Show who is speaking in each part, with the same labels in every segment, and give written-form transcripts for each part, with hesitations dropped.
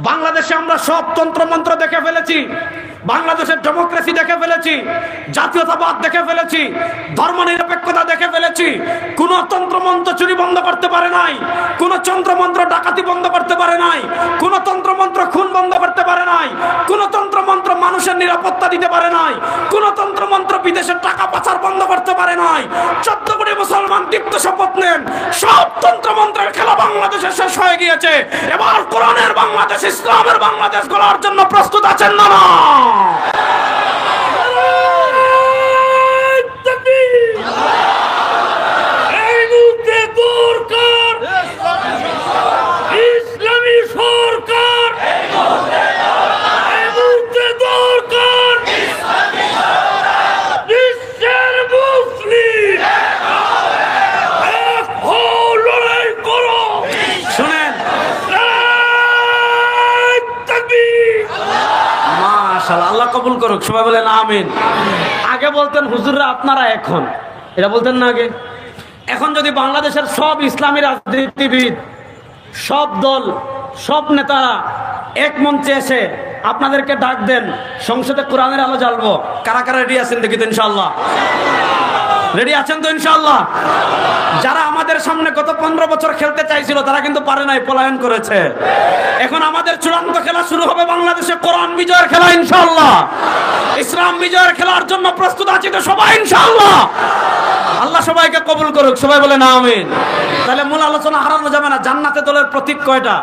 Speaker 1: বাংলাদেশে আমরা সব তন্ত্রমন্ত্র দেখে ফেলেছি, বাংলাদেশের ডেমোক্রেসি দেখে ফেলেছি, জাতীয়তাবাদ দেখে ফেলেছি, ধর্মনিরপেক্ষতা দেখে ফেলেছি। কোন তন্ত্রমন্ত্র চুরি বন্ধ করতে পারে নাই, কোন তন্ত্রমন্ত্র ডাকাতি বন্ধ করতে পারে নাই, কোন তন্ত্রমন্ত্র খুন বন্ধ করতে পারে নাই, কোন তন্ত্রমন্ত্র মানুষের নিরাপত্তা দিতে পারে নাই, কোন তন্ত্রমন্ত্র বিদেশের টাকা পাচার বন্ধ করতে পারে নাই। 14 কোটি মুসলমান দীপ্ত শপথ নেন, সব তন্ত্রমন্ত্রের খেলা বাংলাদেশে শেষ হয়ে গিয়েছে। এবার কোরআনের বাংলাদেশ, ইসলামের বাংলাদেশ গড়ার জন্য প্রস্তুত আছেন না?
Speaker 2: ইসলামী সরকার বিশ্বের মুসলিম লড়াই করো।
Speaker 1: শুনেন, মাশাআল্লাহ, আল্লাহ কবুল করুক। সবাই বলেন আমিন। আগে বলতেন হুজুররা আপনারা, এখন এটা বলতেন না আগে। এখন যদি বাংলাদেশের সব ইসলামী রাজনীতিবিদ, সব দল, সব নেতারা এক মঞ্চে এসে আপনাদেরকে ডাক দেন, সংসদে কোরআনের আলো জ্বালবো, কারা কারা রেডি আছেন দেখি তো? ইনশাআল্লাহ রেডি আছেন তো? ইনশাআল্লাহ। যারা আমাদের সামনে গত 15 বছর খেলতে চাইছিল তারা কিন্তু পারে নাই, পলায়ন করেছে। এখন আমাদের চূড়ান্ত খেলা শুরু হবে বাংলাদেশে, কোরআন বিজয়ের খেলা ইনশাআল্লাহ। ইসলাম বিজয়ের খেলার জন্য প্রস্তুত আছি তো সবাই ইনশাআল্লাহ। আল্লাহ সবাইকে কবুল করুক। সবাই বলেন আমিন। তাহলে মূল আলোচনা হারানো যাবে না। জান্নাতে দলের প্রতীক কয়টা?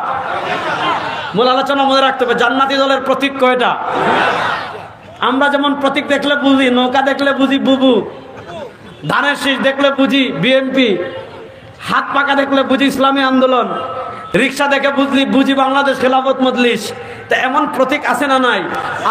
Speaker 1: মূল আলোচনা মনে রাখতে হবে, জান্নাতি দলের প্রতীক কয়টা? আমরা যেমন প্রতীক দেখলে বুঝি, নৌকা দেখলে বুঝি বুবু, ধানের শীষ দেখলে বুঝি বিএনপি, হাত পাকা দেখলে বুঝি ইসলামী আন্দোলন, রিক্সা দেখে বুঝি বাংলাদেশ খেলাফত মজলিস। তা এমন প্রতীক আছে না নাই?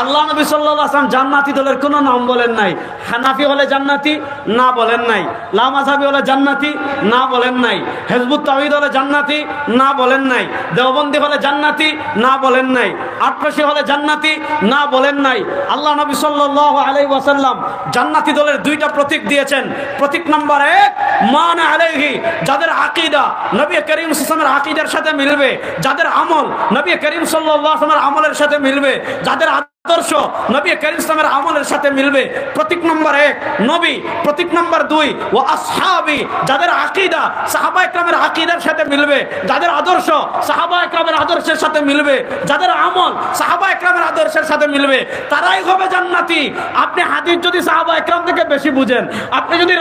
Speaker 1: আল্লাহ নবী সাল্লাল্লাহু আলাইহি ওয়াসাল্লাম জান্নাতি দলের কোনো নাম বলেন নাই। হানাফি হলে জান্নাতি না বলেন নাই, লামাযহাবি হলে জান্নাতি না বলেন নাই, হিজবুত তাওহীদ হলে জান্নাতি না বলেন নাই, দেওবন্দি হলে জান্নাতি না বলেন নাই, আটরশি হলে জান্নাতি না বলেন নাই। আল্লাহ নবী সাল্লাল্লাহু আলাইহি ওয়াসাল্লাম জান্নাতি দলের 2টা প্রতীক দিয়েছেন। প্রতীক নাম্বার 1, মান আলাইহি, যাদের আকীদা নবী করিম সাল্লাল্লাহু আলাইহি ওয়াসাল্লামের আকীদার সাথে মিলবে, যাদের আমল নবী করিম সাল্লাল্লাহু আলাইহি ওয়াসাল্লামের আমলের সাথে মিলবে, যাদের আদর্শ নবী করিম সাল্লাল্লাহু আলাইহি ওয়াসাল্লামের আমলের সাথে মিলবে। প্রতীক নাম্বার 1 নবী। প্রতীক নাম্বার 2 ও আসহাবী, যাদের আকীদা সাহাবায়ে কেরামের আকীদার সাথে মিলবে, যাদের আদর্শ সাহাবায়ে কেরামের আদর্শের সাথে মিলবে, যাদের আমল সাহাবায়ে কেরামের আদর্শের সাথে মিলবে, তারাই হবে জান্নাতি। আপনি হাদিস যদি সাহাবায়ে কেরাম থেকে বেশি বুঝেন, আপনি যদি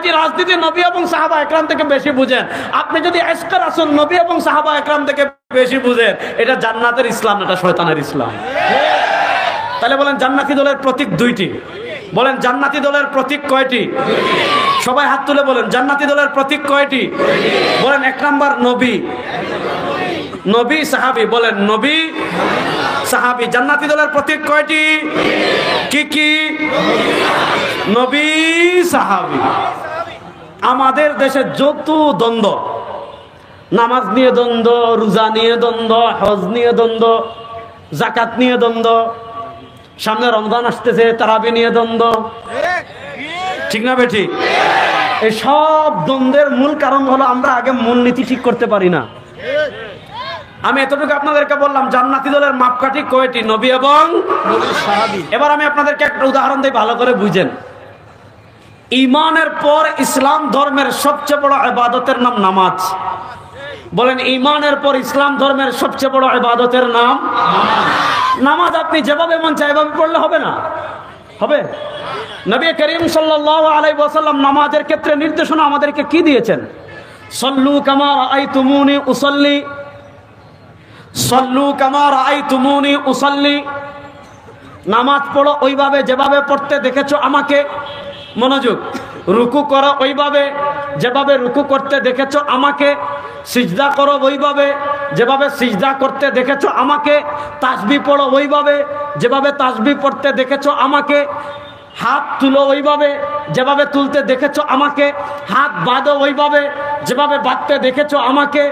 Speaker 1: রাজনীতি নবী এবং সাহাবায়ে কেরাম থেকে বেশি বুঝেন, আপনি যদি ইশকে রাসূল নবী এবং সাহাবায়ে কেরাম থেকে বেশি বুঝেন, এটা জান্নাতের ইসলাম, এটা শয়তানের ইসলাম। তাহলে বলেন জান্নাতি দলের প্রতীক 2টি। বলেন জান্নাতি দলের প্রতীক কয়টি? সবাই হাত তুলে বলেন জান্নাতি দলের প্রতীক কয়টি? বলেন 1 নাম্বার নবী, নবী সাহাবী। বলেন নবী সাহাবী। জান্নাতি দলের প্রতীক কয়টি? কি কি? নবী সাহাবী। আমাদের দেশে যত দ্বন্দ্ব, নামাজ নিয়ে দ্বন্দ্ব, রোজা নিয়ে দ্বন্দ্ব, হজ নিয়ে দ্বন্দ্ব, যাকাত নিয়ে দ্বন্দ্ব, সামনে রমজান আসতেছে, তারাবি নিয়ে দ্বন্দ্ব, ঠিক না বেঠি? এই সব দ্বন্দ্বের মূল কারণ হলো আমরা আগে মূলনীতি ঠিক করতে পারি না। আমি এতটুকু আপনাদেরকে বললাম জান্নাতি দলের মাপকাঠি কয়টি? নবী এবং সাহাবী। এবার আমি আপনাদেরকে একটা উদাহরণ দিই, ভালো করে বুঝেন। ঈমানের পর ইসলাম ধর্মের সবচেয়ে বড় ইবাদতের নাম নামাজ। বলেন ঈমানের পর ইসলাম ধর্মের সবচেয়ে বড় ইবাদতের নাম নামাজ। আপনি যেভাবে মন চায় এভাবে পড়লে হবে না? হবে? নবী করিম সাল্লাল্লাহু আলাইহি ওয়াসাল্লাম নামাজের ক্ষেত্রে নির্দেশনা আমাদেরকে কি দিয়েছেন? সল্লু কামা রাআইতুমুনি উসাল্লি, সল্লু কামা রাআইতুমুনি উসাল্লি। নামাজ পড়ো ওইভাবে যেভাবে পড়তে দেখেছো আমাকে। মনোযোগ। রুকু করো ওইভাবে যেভাবে রুকু করতে দেখেছো আমাকে। সিজদা করো ওইভাবে যেভাবে সিজদা করতে দেখেছো আমাকে। তাসবিহ পড়ো ওইভাবে যেভাবে তাসবিহ পড়তে দেখেছো আমাকে। হাত তুলো ওইভাবে যেভাবে তুলতে দেখেছো আমাকে। হাত বাঁধো ওইভাবে যেভাবে বাঁধতে দেখেছো আমাকে।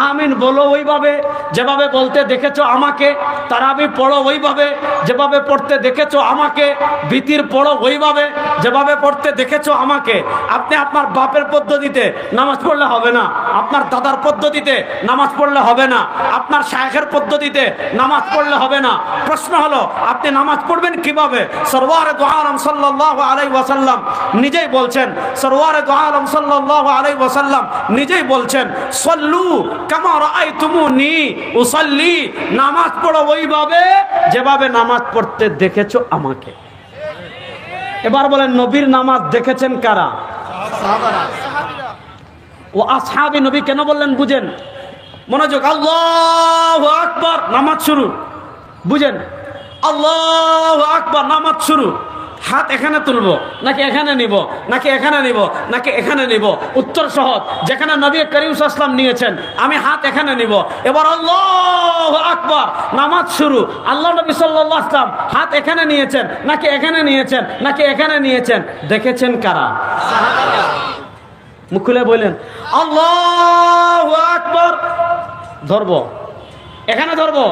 Speaker 1: আমিন বলো ওইভাবে যেভাবে বলতে দেখেছো আমাকে, তারাবি পড়ো ওইভাবে যেভাবে পড়তে দেখেছো আমাকে, ভীতির পড়ো ওইভাবে যেভাবে পড়তে দেখেছো আমাকে। আপনি আপনার বাপের পদ্ধতিতে নামাজ পড়লে হবে না, আপনার দাদার পদ্ধতিতে নামাজ পড়লে হবে না, আপনার শায়েখের পদ্ধতিতে নামাজ পড়লে হবে না। প্রশ্ন হলো আপনি নামাজ পড়বেন কিভাবে? সরওয়ারে দু আলম সাল্লাল্লাহু আলাইহি ওয়াসাল্লাম নিজেই বলছেন, সরওয়ারে দু আলম সাল্লাল্লাহু আলাইহি ওয়াসাল্লাম নিজেই বলছেন, সল্লু কামা রাআইতুমুনি উসাল্লি, নামাজ পড়ো ওইভাবে যেভাবে নামাজ পড়তে দেখেছো আমাকে। এবার বলেন নবীর নামাজ দেখেছেন কারা? ও আসহাবী নবী কেন বললেন বুঝেন, মনোযোগ। আল্লাহু আকবার, নামাজ শুরু, বুঝেন। আল্লাহু আকবার, নামাজ শুরু। হাত এখানে তুলবো নাকি এখানে নিব, নাকি এখানে নিব, নাকি এখানে নিব? উত্তর সহজ, যেখানে নবী করিম সাল্লাল্লাহু আলাইহি ওয়াসাল্লাম নিয়েছেন আমি হাত এখানে নিব। এবার আল্লাহু আকবার, নামাজ শুরু। আল্লাহ নবী সাল্লাল্লাহু আলাইহি ওয়াসাল্লাম হাত এখানে নিয়েছেন নাকি এখানে নিয়েছেন, নাকি এখানে নিয়েছেন? দেখেছেন কারা? সাহাবারা। মুখ খুলে বলেন আল্লাহু আকবার। ধরবো এখানে ধরবো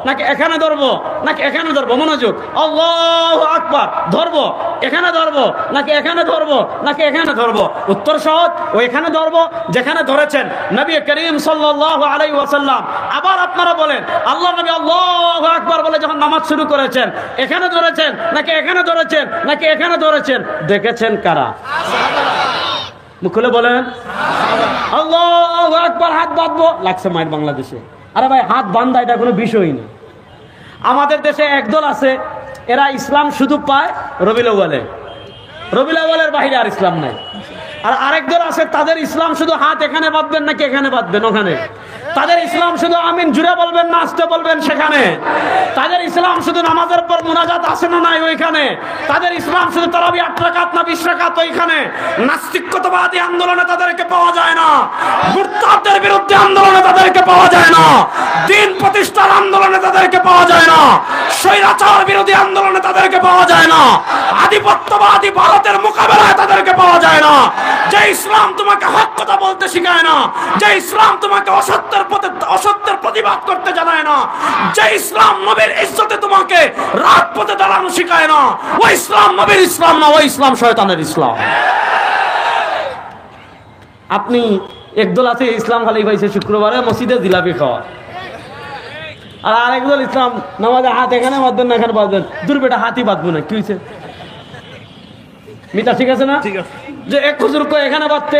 Speaker 1: নাকি এখানে ধরবো, নাকি এখানে ধরবো? মনোযোগ। আল্লাহু আকবার, ধরবো এখানে ধরবো নাকি এখানে ধরবো, নাকি এখানে ধরবো? উত্তর সহজ, ও এখানে ধরবো যেখানে ধরেছেন নবী করিম সাল্লাল্লাহু আলাইহি ওয়াসাল্লাম। আবার আপনারা বলেন আল্লাহ নবী আল্লাহু আকবার বলে যখন নামাজ শুরু করেছেন এখানে ধরেছেন নাকি এখানে ধরেছেন, নাকি এখানে ধরেছেন? দেখেছেন কারা? মুখ খুলে বলেন আল্লাহু আকবার। হাত বাঁধবো লাগছে মায়ের বাংলাদেশে। আরে ভাই, হাত বান্ধা এটা কোনো বিষয়ই না। আমাদের দেশে একদল আছে, এরা ইসলাম শুধু পায় রবিউল আউয়ালে, রবিউল আউয়ালের বাইরে আর ইসলাম নাই। আর আরেক দল আছে, তাদের ইসলাম শুধু হাত এখানে বাঁধবেন নাকি এখানে বাঁধবেন ওখানে। তাদের ইসলাম শুধু আমিন জুড়ে বলবেন না আসতে বলবেন সেখানে। তাদের ইসলাম শুধু নামাজের পর মুনাজাত আছে না নাই ওইখানে। তাদের ইসলাম শুধু তারাবি 8 রাকাত না 20 রাকাত ওইখানে। নাস্তিকতাবাদী আন্দোলনে তাদেরকে পাওয়া যায় না, মুরতাদদের বিরুদ্ধে আন্দোলনে তাদেরকে পাওয়া যায় না, দ্বীন প্রতিষ্ঠার আন্দোলনে তাদেরকে পাওয়া যায় না, স্বৈরাচার বিরোধী আন্দোলনে তাদেরকে পাওয়া যায় না, আধিপত্যবাদী ভারতের মোকাবেলায় তাদেরকে পাওয়া যায় না। যে ইসলাম তোমাকে হক কথা বলতে শেখায় না, যে ইসলাম তোমাকে অসত্যের প্রতিবাদ করতে জানায় না, যে ইসলাম নবীর ইজ্জতে তোমাকে রাত পথে দাঁড়ানো শেখায় না, ওই ইসলাম নবীর ইসলাম না, ওই ইসলাম শয়তানের ইসলাম। আপনি একদল আছে ইসলাম খালি পাইছে শুক্রবারে মসজিদে জিলাপি খাওয়া, আর আরেকদল ইসলাম নামাজে হাত এখানে বাঁধবেন না এখানে বাঁধবেন। দূর বেটা, হাতই বাঁধবো না, কি হয়েছে মিতা? ঠিক আছে না? ঠিক আছে। যে এক হুজুর কয় এখানে বাঁধতে,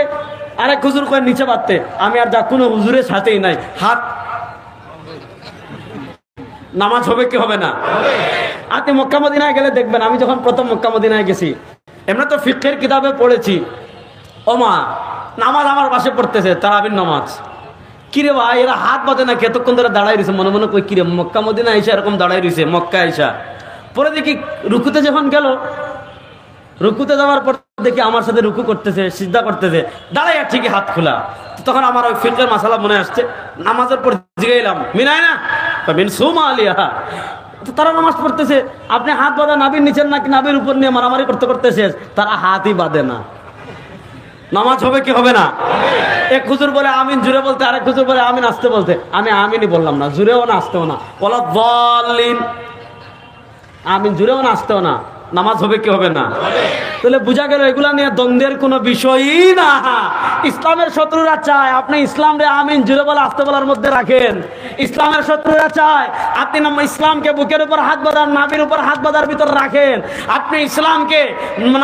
Speaker 1: আরেক হুজুর কয় নিচে বাঁধতে। আমি আর যা কোনো হুজুরের সাথেই নাই। হাত নামাজ হবে কি হবে না? আপনি মক্কা মদিনায় গেলে দেখবেন, আমি যখন প্রথম মক্কা মদিনায় গেছি, এমনি তো ফিকহের কিতাবে পড়েছি, ও মা নামাজ আমার পাশে পড়তেছে তারাবির নামাজ। কিরে ভাই, এরা হাত বাঁধে না, কতক্ষণ ধরে দাঁড়াই রয়েছে। মনে মনে কই কিরে, মক্কা মদিনা আইসা এরকম দাঁড়াই রয়েছে, মক্কা আইসা। পরে দেখি রুকুতে যখন গেল, রুকুতে যাওয়ার পর দেখি আমার সাথে রুকু করতেছে, সিজদা করতেছে, দাঁড়াই আর ঠিকই হাত খোলা। তখন আমার ওই ফিকহের মাসালা মনে আসছে। নামাজের পর জিগাইলাম মিনাই না মিন সুমা আলিয়া, তারা নামাজ পড়তেছে, আপনি হাত বাঁধা নাবির নিচের নাকি নাবির উপর নিয়ে মারামারি করতে করতে শেষ, তারা হাতই বাঁধে না। নামাজ হবে কি হবে না? এক হুজুর বলে আমিন জুড়ে বলতে, আরেক হুজুর বলে আমিন আসতে বলতে। আমি আমিনই বললাম না, জুড়েও না আসতেও না। বলা বলিন আমিন জুড়েও না আসতেও না, নামাজ হবে কি হবে না? তাহলে বোঝা গেল এগুলা নিয়ে দ্বন্দ্বের কোনো বিষয়ই না। ইসলামের শত্রুরা চায় আপনি ইসলাম রে আমিন জুড়ে বলে আসতে বলার মধ্যে রাখেন। ইসলামের শত্রুরা চায় আপনি ইসলামকে বুকের উপর হাত বাঁধার, নাভির উপর হাত বাঁধার ভিতর রাখেন। আপনি ইসলামকে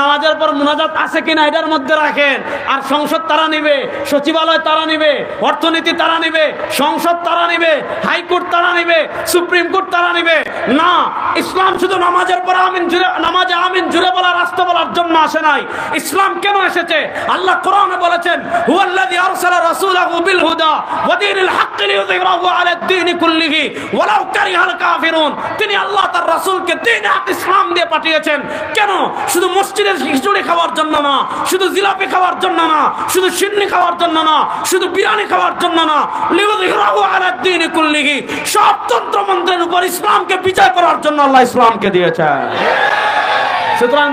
Speaker 1: নামাজের পর মুনাজাত আছে কিনা এটার মধ্যে রাখেন। আর সংসদ তারা নিবে, সচিবালয় তারা নিবে, অর্থনীতি তারা নিবে, সংসদ তারা নিবে, হাইকোর্ট তারা নিবে, সুপ্রিম কোর্ট তারা নিবে না। ইসলাম শুধু নামাজের পর আমিন জুড়ে, নামাজে আমিন জুড়ে বলার আসতে বলার জন্য আসে নাই। ইসলাম কেন এসেছে? আল্লাহ কোরআনে বলেছেন হুয়াল্লাযী আরসালা রাসূলাহু বিল হুদা ওয়া দীনিল হাক্কি লিইয়ুযহিরাহু আলা দ্বীনি কুল্লিহি ওয়ালাউ কারিহাল কাফিরুন। তিনি আল্লাহ তার রাসূলকে দ্বীনে হক ইসলাম দিয়ে পাঠিয়েছেন। কেন? শুধু মসজিদের খিচুড়ি খাওয়ার জন্য না, শুধু জিলাপি খাওয়ার জন্য না, শুধু সিন্নি খাওয়ার জন্য না, শুধু বিরিয়ানি খাওয়ার জন্য না, লিইয়ুযহিরাহু আলা দ্বীনি কুল্লিহি, সব তন্ত্রমন্ত্রের উপর ইসলামকে বিজয় করার জন্য আল্লাহ ইসলামকে দিয়েছেন। সুতরাং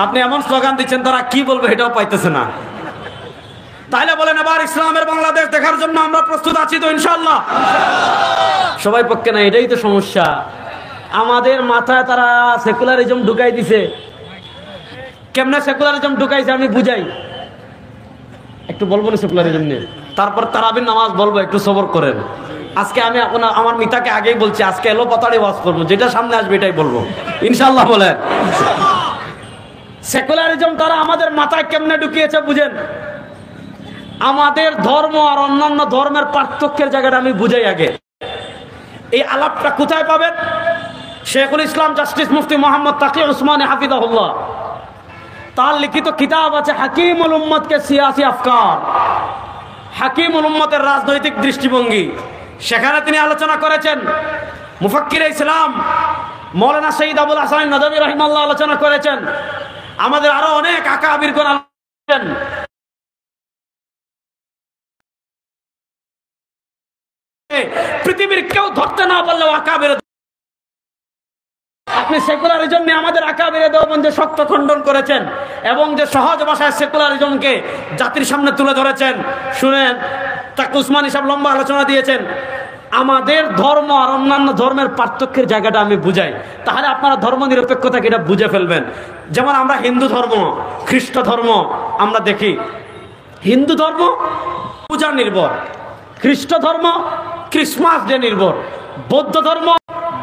Speaker 1: আপনি এমন স্লোগান দিচ্ছেন, তারা কি বলবে এটাও পাইতেছে না। তাহলে বলেন এবার ইসলামের বাংলাদেশ দেখার জন্য আমরা প্রস্তুত আছি তো ইনশাআল্লাহ? সবাই পক্ষে না, এটাই তো সমস্যা। আমাদের মাথায় তারা সেকুলারিজম ঢুকাই দিছে। কেমনে সেকুলারিজম ঢুকাইছে আমি বুঝাই, একটু বলবো না সেকুলারিজম নিয়ে, তারপর তারাবির নামাজ বলবো, একটু সবর করেন। আজকে আমি আমার মিতাকে আগেই বলছি, আজকে এলো পাতাড়ি ওয়াজ করবো, যেটা সামনে আসবে এটাই বলবো ইনশাআল্লাহ। বলেন সেকুলারিজম তারা আমাদের মাথায় কেমনে ঢুকিয়েছে বুঝেন। আমাদের ধর্ম আর অন্যান্য ধর্মের পার্থক্যের জায়গাটা আমি বুঝাই আগে। এই আলাপটা কোথায় পাবেন? শেখুল ইসলাম জাস্টিস মুফতি মোহাম্মদ তাকি উসমানী হাফিজাহুল্লাহ, তার লিখিত কিতাব আছে হাকিমুল উম্মত কে সিয়াসি আফকার, হাকিমুল উম্মতের রাজনৈতিক দৃষ্টিভঙ্গি। সেখানে তিনি আলোচনা করেছেন, মুফাক্কির ইসলাম মৌলানা শহীদ আবুল হাসান নদভী রাহিমাহুল্লাহ আলোচনা করেছেন, আমাদের আরো অনেক আকাবিরগণ আছেন। পৃথিবীর কেউ ধরতে না পারলেও আকাবির, আপনি সেকুলারিজম নিয়ে আমাদের আকাবিরে দেওবন্দে শক্ত খণ্ডন করেছেন এবং যে সহজ ভাষায় সেকুলারিজমকে জাতির সামনে তুলে ধরেছেন। শুনেন, তাকি উসমানী সাহেব লম্বা আলোচনা দিয়েছেন। আমাদের ধর্ম আর অন্যান্য ধর্মের পার্থক্যের জায়গাটা আমি বুঝাই, তাহলে আপনারা ধর্ম নিরপেক্ষতাকে এটা বুঝে ফেলবেন। যেমন আমরা হিন্দু ধর্ম, খ্রিস্ট ধর্ম আমরা দেখি, হিন্দু ধর্ম পূজা নির্ভর, খ্রিস্ট ধর্ম ক্রিসমাস ডে নির্ভর, বৌদ্ধ ধর্ম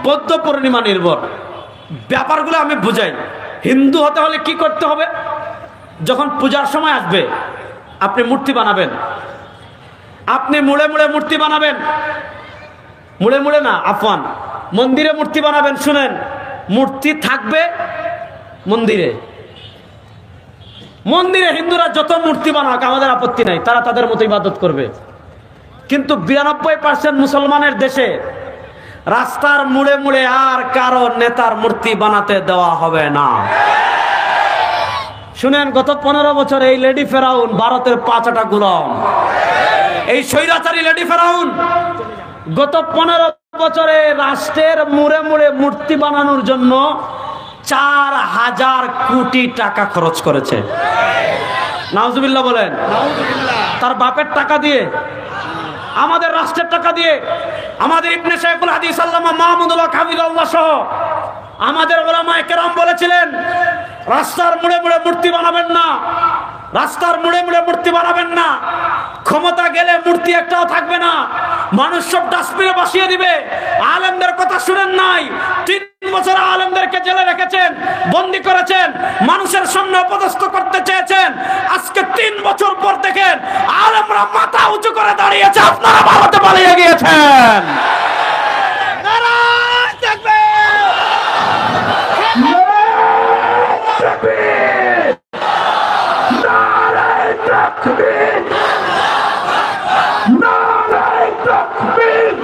Speaker 1: বৌদ্ধ পূর্ণিমা নির্ভর। ব্যাপারগুলো আমি বুঝাই। হিন্দু হতে হলে কি করতে হবে? যখন পূজার সময় আসবে আপনি মূর্তি বানাবেন, আপনি মুড়ে মুড়ে মূর্তি বানাবেন, মুড়ে মুড়ে না আফওয়ান, মন্দিরে মূর্তি বানাবেন। শুনেন, মূর্তি থাকবে মন্দিরে, মন্দিরে হিন্দুরা যত মূর্তি বানাক আমাদের আপত্তি নাই, তারা তাদের মতো ইবাদত করবে। কিন্তু 92% মুসলমানের দেশে রাস্তার মুড়ে মুড়ে আর কারো নেতার মূর্তি বানাতে দেওয়া হবে না। শুনেন, গত 15 বছর এই লেডি ফেরাউন, ভারতের 5টা গোলাম, এই স্বৈরাচারী লেডি ফেরাউন গত 15 বছরে রাষ্ট্রের মুড়ে মুড়ে মূর্তি বানানোর জন্য 4000 কোটি টাকা খরচ করেছে। নাউজুবিল্লাহ বলেন। তার বাপের টাকা দিয়ে, আমাদের রাষ্ট্রের টাকা দিয়ে, আমাদের ইবনে শাইখুল হাদিস আল্লামা মাহমুদুল হক হাফিজাহুল্লাহ সহ আমাদের উলামায়ে কেরাম বলেছিলেন, রাস্তার মুড়ে মুড়ে মূর্তি বানাবেন না, রাস্তার মুড়ে মুড়ে মূর্তি বানাবেন না। ক্ষমতা গেলে মূর্তি একটাও থাকবে না, মানুষ সব ডাস্টবিনে বসিয়ে দিবে। আলেমদের কথা শুনেন নাই? 3 বছর আলেমদেরকে জেলে রেখেছেন, বন্দী করেছেন, মানুষের সামনে অপদস্থ করতে চেয়েছেন। আজকে 3 বছর পর দেখেন আলেমরা মাথা উঁচু করে দাঁড়িয়েছে, আপনারা ভারতে পালিয়ে গিয়েছেন। নারায়ে তাকবীর, নারায়ে তাকবীর, নারায়ে তাকবীর।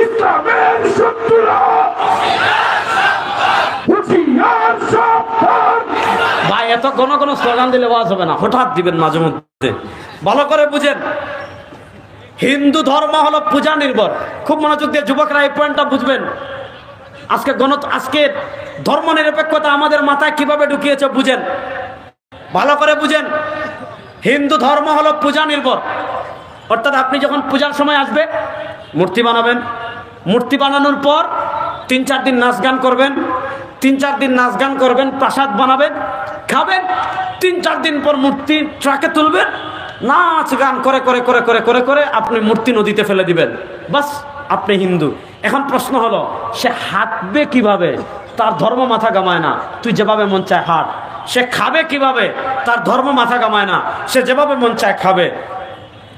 Speaker 1: ইসলামের শত্রুরা হুঁশিয়ার সাবধান। ভাই, এত কোন কোন স্লোগান দিলে ওয়াজ হবে না, হঠাৎ দিবেন মাঝে মধ্যে। ভালো করে বুঝেন, হিন্দু ধর্ম হলো পূজা নির্ভর। খুব মনোযোগ দিয়ে যুবকরা এই পয়েন্টটা বুঝবেন। আজকে ধর্ম নিরপেক্ষতা আমাদের মাথায় কিভাবে ঢুকিয়েছে বুঝেন, ভালো করে বুঝেন। হিন্দু ধর্ম হলো পূজা নির্ভর, অর্থাৎ আপনি যখন পূজার সময় আসবে মূর্তি বানাবেন, মূর্তি বানানোর পর 3-4 দিন নাচ গান করবেন, 3-4 দিন নাচ গান করবেন, প্রসাদ বানাবেন, খাবেন। 3-4 দিন পর মূর্তি ট্রাকে তুলবেন, নাচ গান করে করে করে করে করে করে আপনি মূর্তি নদীতে ফেলে দিবেন। বাস, আপনি হিন্দু। এখন প্রশ্ন হলো, সে হাঁটবে কিভাবে? তার ধর্ম মাথা কামায় না, তুই যেভাবে মন চায় হাঁট। সে খাবে কিভাবে? তার ধর্ম মাথা কামায় না, সে যেভাবে মন চায় খাবে।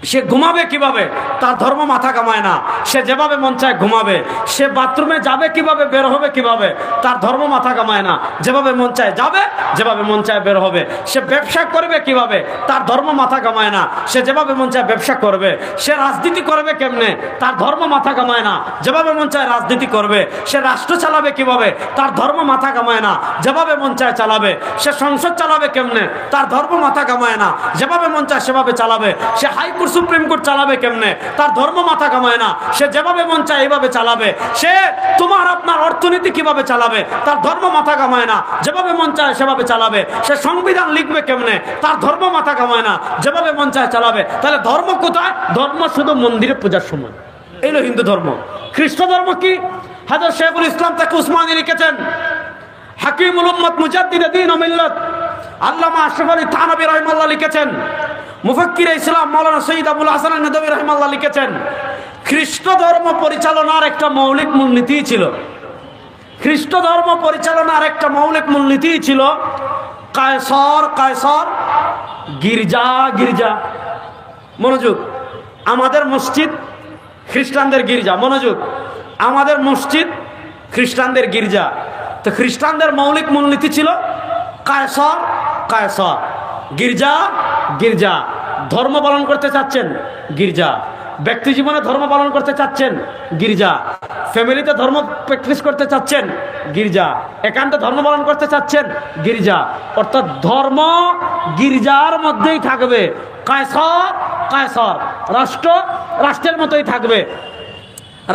Speaker 1: সে ঘুমাবে কিভাবে? তার ধর্ম মাথা কামায় না, সে যেভাবে মন চায় ঘুমাবে। সে বাথরুমে যাবে কিভাবে, বের হবে কিভাবে? তার ধর্ম মাথা কামায় না, যেভাবে মন চায় যাবে, যেভাবে মন চায় বের হবে। সে ব্যবসা করবে কিভাবে? তার ধর্ম মাথা কামায় না, সে যেভাবে মন চায় ব্যবসা করবে। সে রাজনীতি করবে কেমনে? তার ধর্ম মাথা কামায় না, যেভাবে মন চায় রাজনীতি করবে। সে রাষ্ট্র চালাবে কিভাবে? তার ধর্ম মাথা কামায় না, যেভাবে মন চায় চালাবে। সে সংসদ চালাবে কেমনে? তার ধর্ম মাথা কামায় না, যেভাবে মন চায় সেভাবে চালাবে। সে হাইকোর্ট হাইকোর্ট সুপ্রিম কোর্ট চালাবে কেমনে? তার ধর্ম মাথা কামায় না, সে যেভাবে মন চায় এইভাবে চালাবে। সে তোমার আপনার অর্থনীতি কিভাবে চালাবে, তার ধর্ম মাথা কামায় না, যেভাবে মন চায় সেভাবে চালাবে। সে সংবিধান লিখবে কেমনে, তার ধর্ম মাথা কামায় না, যেভাবে মন চায় চালাবে। তাহলে ধর্ম কোথায়? ধর্ম শুধু মন্দিরে পূজার সময়। এই হলো হিন্দু ধর্ম। খ্রিস্ট ধর্ম কি? হযরত শেখুল ইসলাম তাকে উসমানী লিখেছেন, হাকিমুল উম্মত মুজাদ্দিদে দ্বীন ও মিল্লাত আল্লামা আশরাফ আলী থানভী রাহিমাহুল্লাহ লিখেছেন, মুফাক্কির ইসলাম মাওলানা সৈয়দ আবুল হাসান আন-নাদভী রাহিমাহুল্লাহ লিখেছেন, খ্রিস্ট ধর্ম পরিচালনার একটা মৌলিক মূলনীতি ছিল। খ্রিস্ট ধর্ম পরিচালনার একটা মৌলিক মূলনীতি ছিল কায়সর কায়সর, গির্জা গির্জা। মনোযোগ, আমাদের মসজিদ খ্রিস্টানদের গির্জা। মনোযোগ, আমাদের মসজিদ খ্রিস্টানদের গির্জা। তো খ্রিস্টানদের মৌলিক মূলনীতি ছিল কায়সর কায়সর, গির্জা গির্জা। ধর্ম পালন করতে চাচ্ছেন গির্জা, ব্যক্তি জীবনে ধর্ম পালন করতে চাচ্ছেন গির্জা, ফ্যামিলিতে ধর্ম প্র্যাকটিস করতে চাচ্ছেন গির্জা, একান্তে ধর্ম পালন করতে চাচ্ছেন গির্জা। অর্থাৎ ধর্ম গির্জার মধ্যেই থাকবে, কায়সর কায়সর, রাষ্ট্র রাষ্ট্রের মতোই থাকবে।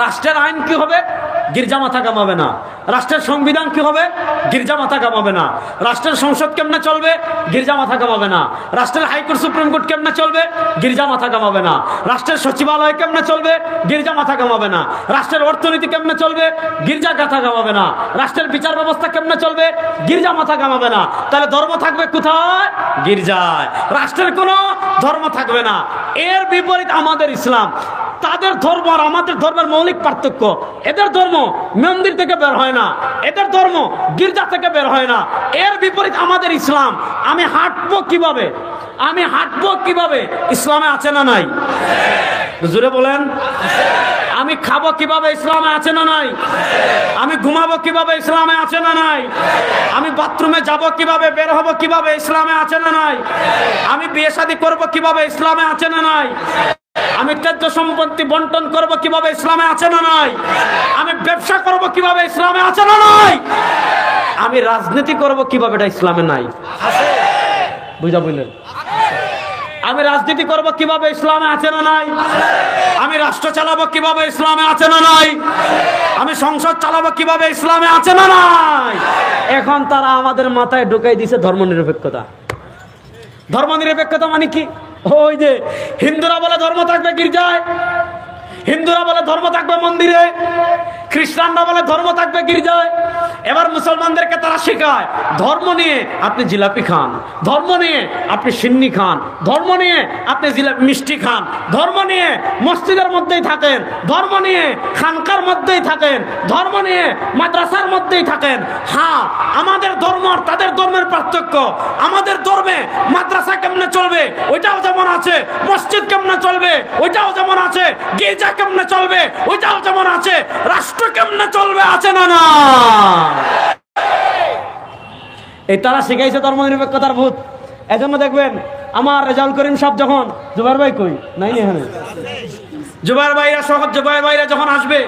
Speaker 1: রাষ্ট্রের আইন কি হবে? গির্জা মাথা কামাবে না। রাষ্ট্রের সংবিধান কি হবে? গির্জা মাথা কামাবে না। রাষ্ট্রের সংসদ কেমনে চলবে? গির্জা মাথা কামাবে না। রাষ্ট্রের হাইকোর্ট সুপ্রিম কোর্ট কেমনে চলবে? গির্জা মাথা কামাবে না। রাষ্ট্রের সচিবালয় কেমনে চলবে? গির্জা মাথা কামাবে না। রাষ্ট্রের অর্থনীতি কেমনে চলবে? গির্জা মাথা কামাবে না। রাষ্ট্রের বিচার ব্যবস্থা কেমনে চলবে? গির্জা মাথা কামাবে না। তাহলে ধর্ম থাকবে কোথায়? গির্জায়। রাষ্ট্রের কোনো ধর্ম থাকবে না। এর বিপরীত আমাদের ইসলাম। তাদের ধর্ম আর আমাদের ধর্মের মৌলিক পার্থক্য, এদের ধর্ম মন্দির থেকে বের হয় না, এদের ধর্ম গির্জা থেকে বের হয় না। এর বিপরীত আমাদের ইসলাম। আমি হাঁটবো কিভাবে, আমি হাঁটবো কিভাবে, ইসলামে আছে না নাই? জোরে বলেন। আমি খাবো কিভাবে, ইসলামে আছে না নাই? আমি ঘুমাবো কিভাবে, ইসলামে আছে না নাই? আমি বাথরুমে যাব কিভাবে, বের হবো কিভাবে, ইসলামে আছে না নাই? আমি বিয়ে শাদী করবো কিভাবে, ইসলামে আছে না নাই? আমি ত্যায্য সম্পত্তি বন্টন করব কিভাবে, ইসলামে আছে না নাই? আমি ব্যবসা করব কিভাবে, ইসলামে আছে না নাই? আমি রাজনীতি করব কিভাবে, এটা ইসলামে নাই। বুঝা বুঝলেন? আমি রাজনীতি করব কিভাবে, ইসলামে আছে না নাই? আমি রাষ্ট্র চালাবো কিভাবে, ইসলামে আছে না নাই? আমি সংসদ চালাবো কিভাবে, ইসলামে আছে না নাই? এখন তারা আমাদের মাথায় ঢুকাই দিছে ধর্মনিরপেক্ষতা। ধর্মনিরপেক্ষতা মানে কি? ওই যে হিন্দুরা বলে ধর্ম থাকবে গির্জায়, হিন্দুরা বলে ধর্ম থাকবে মন্দিরে, খ্রিস্টানরা বলে ধর্ম থাকবে গির্জায়। এবার মুসলমানদেরকে তারা শেখায় ধর্ম নিয়ে আপনি জিলাপি খান, ধর্ম নিয়ে আপনি সিন্নি খান, ধর্ম নিয়ে আপনি মিষ্টি খান, ধর্ম নিয়ে মসজিদের মধ্যেই থাকেন, ধর্ম নিয়ে খানকার মধ্যেই থাকেন, ধর্ম নিয়ে মাদ্রাসার মধ্যেই থাকেন। হ্যাঁ, আমাদের ধর্ম আর তাদের ধর্মের পার্থক্য, আমাদের ধর্মে মাদ্রাসা কেমনে চলবে ওইটাও যেমন আছে, মসজিদ কেমনে চলবে ওইটাও যেমন আছে, গির্জা কেমনে চলবে ওইটাও যেমন আছে, রাষ্ট্র কেমনে চলবে আছে না না? এই তারা শিখাইছে ধর্মনিরপেক্ষতার ভূত। এজন্য দেখবেন আমার রেজাউল করিম সাহেব যখন, জুবাইর ভাই কই নাই এখানে, জুবাইর ভাইরা সহ জুবাইর ভাইরা যখন আসবে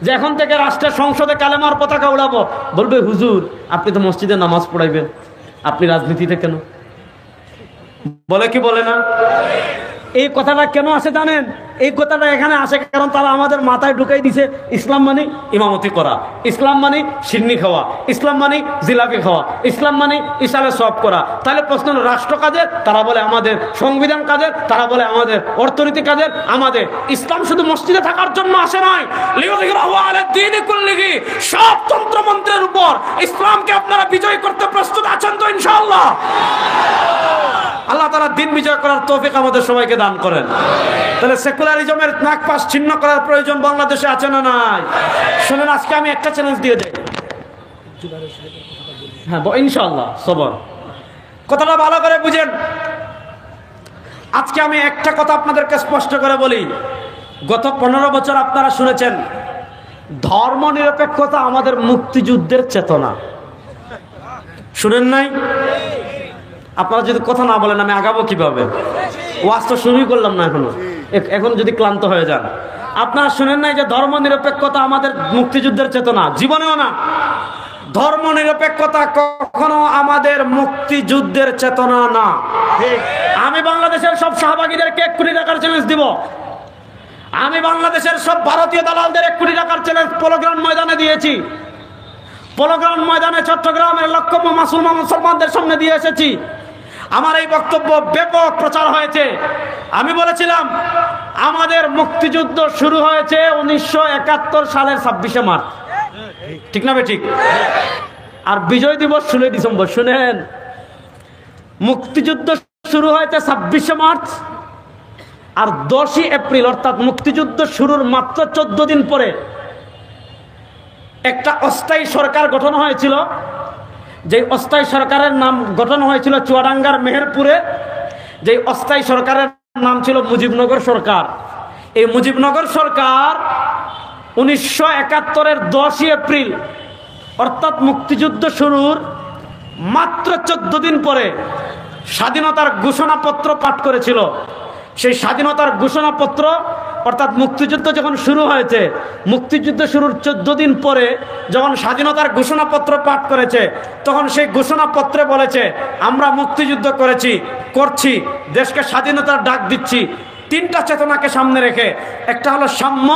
Speaker 1: যে এখন থেকে রাষ্ট্রের সংসদে কালেমার পতাকা উড়াবো, বলবে হুজুর আপনি তো মসজিদে নামাজ পড়াইবেন, আপনি রাজনীতিতে কেন? বলে কি বলে না? এই কথাটা কেন আসে জানেন? এই কথাটা এখানে আসে কারণ তারা আমাদের মাথায় ঢুকাই দিছে ইসলাম মানে ইমামতি করা, ইসলাম মানে সিন্নি খাওয়া, ইসলাম মানে জিলাপি খাওয়া, ইসলাম মানে ইসালে সব করা। তাহলে প্রশ্ন হলো রাষ্ট্র কাজের, তারা বলে আমাদের সংবিধান কাজের, তারা বলে আমাদের অর্থনীতি কাজের। আমাদের ইসলাম শুধু মসজিদে থাকার জন্য আসে নাই, সব তন্ত্রমন্ত্রের উপর ইসলামকে আপনারা বিজয় করতে প্রস্তুত আছেন তো ইনশাআল্লাহ? আল্লাহ তাআলা দিন বিজয় করার তৌফিক আমাদের সবাইকে দান করেন। তাহলে সেকুলারিজমের নাকপাশ ছিন্ন করার প্রয়োজন বাংলাদেশে আছে না নাই? শুনেন, আজকে আমি একটা চ্যালেঞ্জ দিয়ে দেই। হ্যাঁ ইনশাআল্লাহ, সবর কথাটা ভালো করে বুঝেন। আজকে আমি একটা কথা আপনাদেরকে স্পষ্ট করে বলি, গত 15 বছর আপনারা শুনেছেন ধর্ম নিরপেক্ষতা আমাদের মুক্তিযুদ্ধের চেতনা। শুনেন নাই? আপনারা যদি কথা না বলেন আমি আগাবো কিভাবে? ওয়াজ তো শুরুই করলাম না এখনো, এখন যদি ক্লান্ত হয়ে যান। আপনারা শুনেন নাই যে ধর্ম নিরপেক্ষতা আমাদের মুক্তিযুদ্ধের চেতনা? জীবনেও না। ধর্ম নিরপেক্ষতা কখনো আমাদের মুক্তিযুদ্ধের চেতনা না। আমি আমি বাংলাদেশের সব শাহবাগীদেরকে 1 কোটি টাকার চ্যালেঞ্জ দিব। আমি বাংলাদেশের সব ভারতীয় দালালদের 1 কোটি টাকার চ্যালেঞ্জ পলোগ্রাউন্ড ময়দানে দিয়েছি। পলোগ্রাউন্ড ময়দানে চট্টগ্রামের লক্ষ মুসলমানদের সামনে দিয়ে এসেছি। আমার এই বক্তব্য ব্যাপক প্রচার হয়েছে। আমি বলেছিলাম আমাদের মুক্তিযুদ্ধ শুরু হয়েছে 1971 সালের 26শে মার্চ, ঠিক না ঠিক? আর বিজয় দিবস 16 ডিসেম্বর। শুনেন, মুক্তিযুদ্ধ শুরু হয়েছে 26শে মার্চ, আর 10ই এপ্রিল অর্থাৎ মুক্তিযুদ্ধ শুরুর মাত্র 14 দিন পরে একটা অস্থায়ী সরকার গঠন হয়েছিল। যে অস্থায়ী সরকারের নাম গঠন হয়েছিল চুয়াডাঙ্গার মেহেরপুরে। যে অস্থায়ী সরকারের নাম ছিল মুজিবনগর সরকার। এই মুজিবনগর সরকার 1971-এর 10ই এপ্রিল অর্থাৎ মুক্তিযুদ্ধ শুরুর মাত্র 14 দিন পরে স্বাধীনতার ঘোষণাপত্র পাঠ করেছিল। সেই স্বাধীনতার ঘোষণাপত্র অর্থাৎ মুক্তিযুদ্ধ যখন শুরু হয়েছে, মুক্তিযুদ্ধ শুরুর 14 দিন পরে যখন স্বাধীনতার ঘোষণাপত্র পাঠ করেছে, তখন সেই ঘোষণাপত্রে বলেছে আমরা মুক্তিযুদ্ধ করছি, দেশকে স্বাধীনতার ডাক দিচ্ছি। 3টা চেতনাকে সামনে রেখে, একটা হলো সাম্য,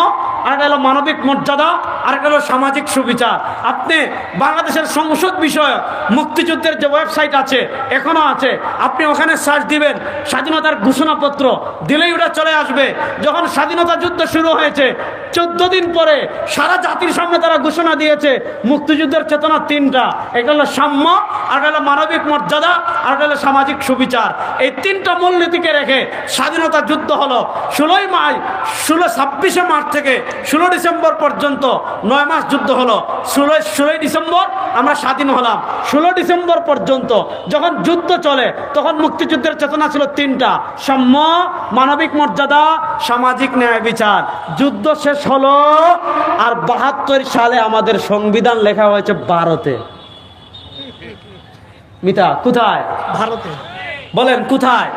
Speaker 1: আরেকটা হলো মানবিক মর্যাদা, আরেকটা হলো সামাজিক সুবিচার। আপনি বাংলাদেশের সংসদ বিষয়ক মুক্তিযুদ্ধের যে ওয়েবসাইট আছে, এখনো আছে, আপনি ওখানে সার্চ দিবেন স্বাধীনতার ঘোষণাপত্র, দিলেই ওটা চলে আসবে। যখন স্বাধীনতা যুদ্ধ শুরু হয়েছে 14 দিন পরে সারা জাতির সামনে তারা ঘোষণা দিয়েছে মুক্তিযুদ্ধের চেতনা 3টা, একটা হলো সাম্য, আরেকটা হলো মানবিক মর্যাদা, আরেকটা হলো সামাজিক সুবিচার। এই 3টা মূলনীতিকে রেখে স্বাধীনতা যুদ্ধ হলো 26শে মার্চ থেকে 16 ডিসেম্বর পর্যন্ত 9 মাস যুদ্ধ হলো। 16 ডিসেম্বর আমরা স্বাধীন হলাম। 16 ডিসেম্বর পর্যন্ত যখন যুদ্ধ চলে তখন মুক্তিযুদ্ধের চেতনা ছিল 3টা, সাম্য, মানবিক মর্যাদা, সামাজিক ন্যায় বিচার। যুদ্ধ শেষ হলো আর 72 সালে আমাদের সংবিধান লেখা হয়েছে ভারতে। মিতা কোথায়? ভারতে। বলেন কোথায়?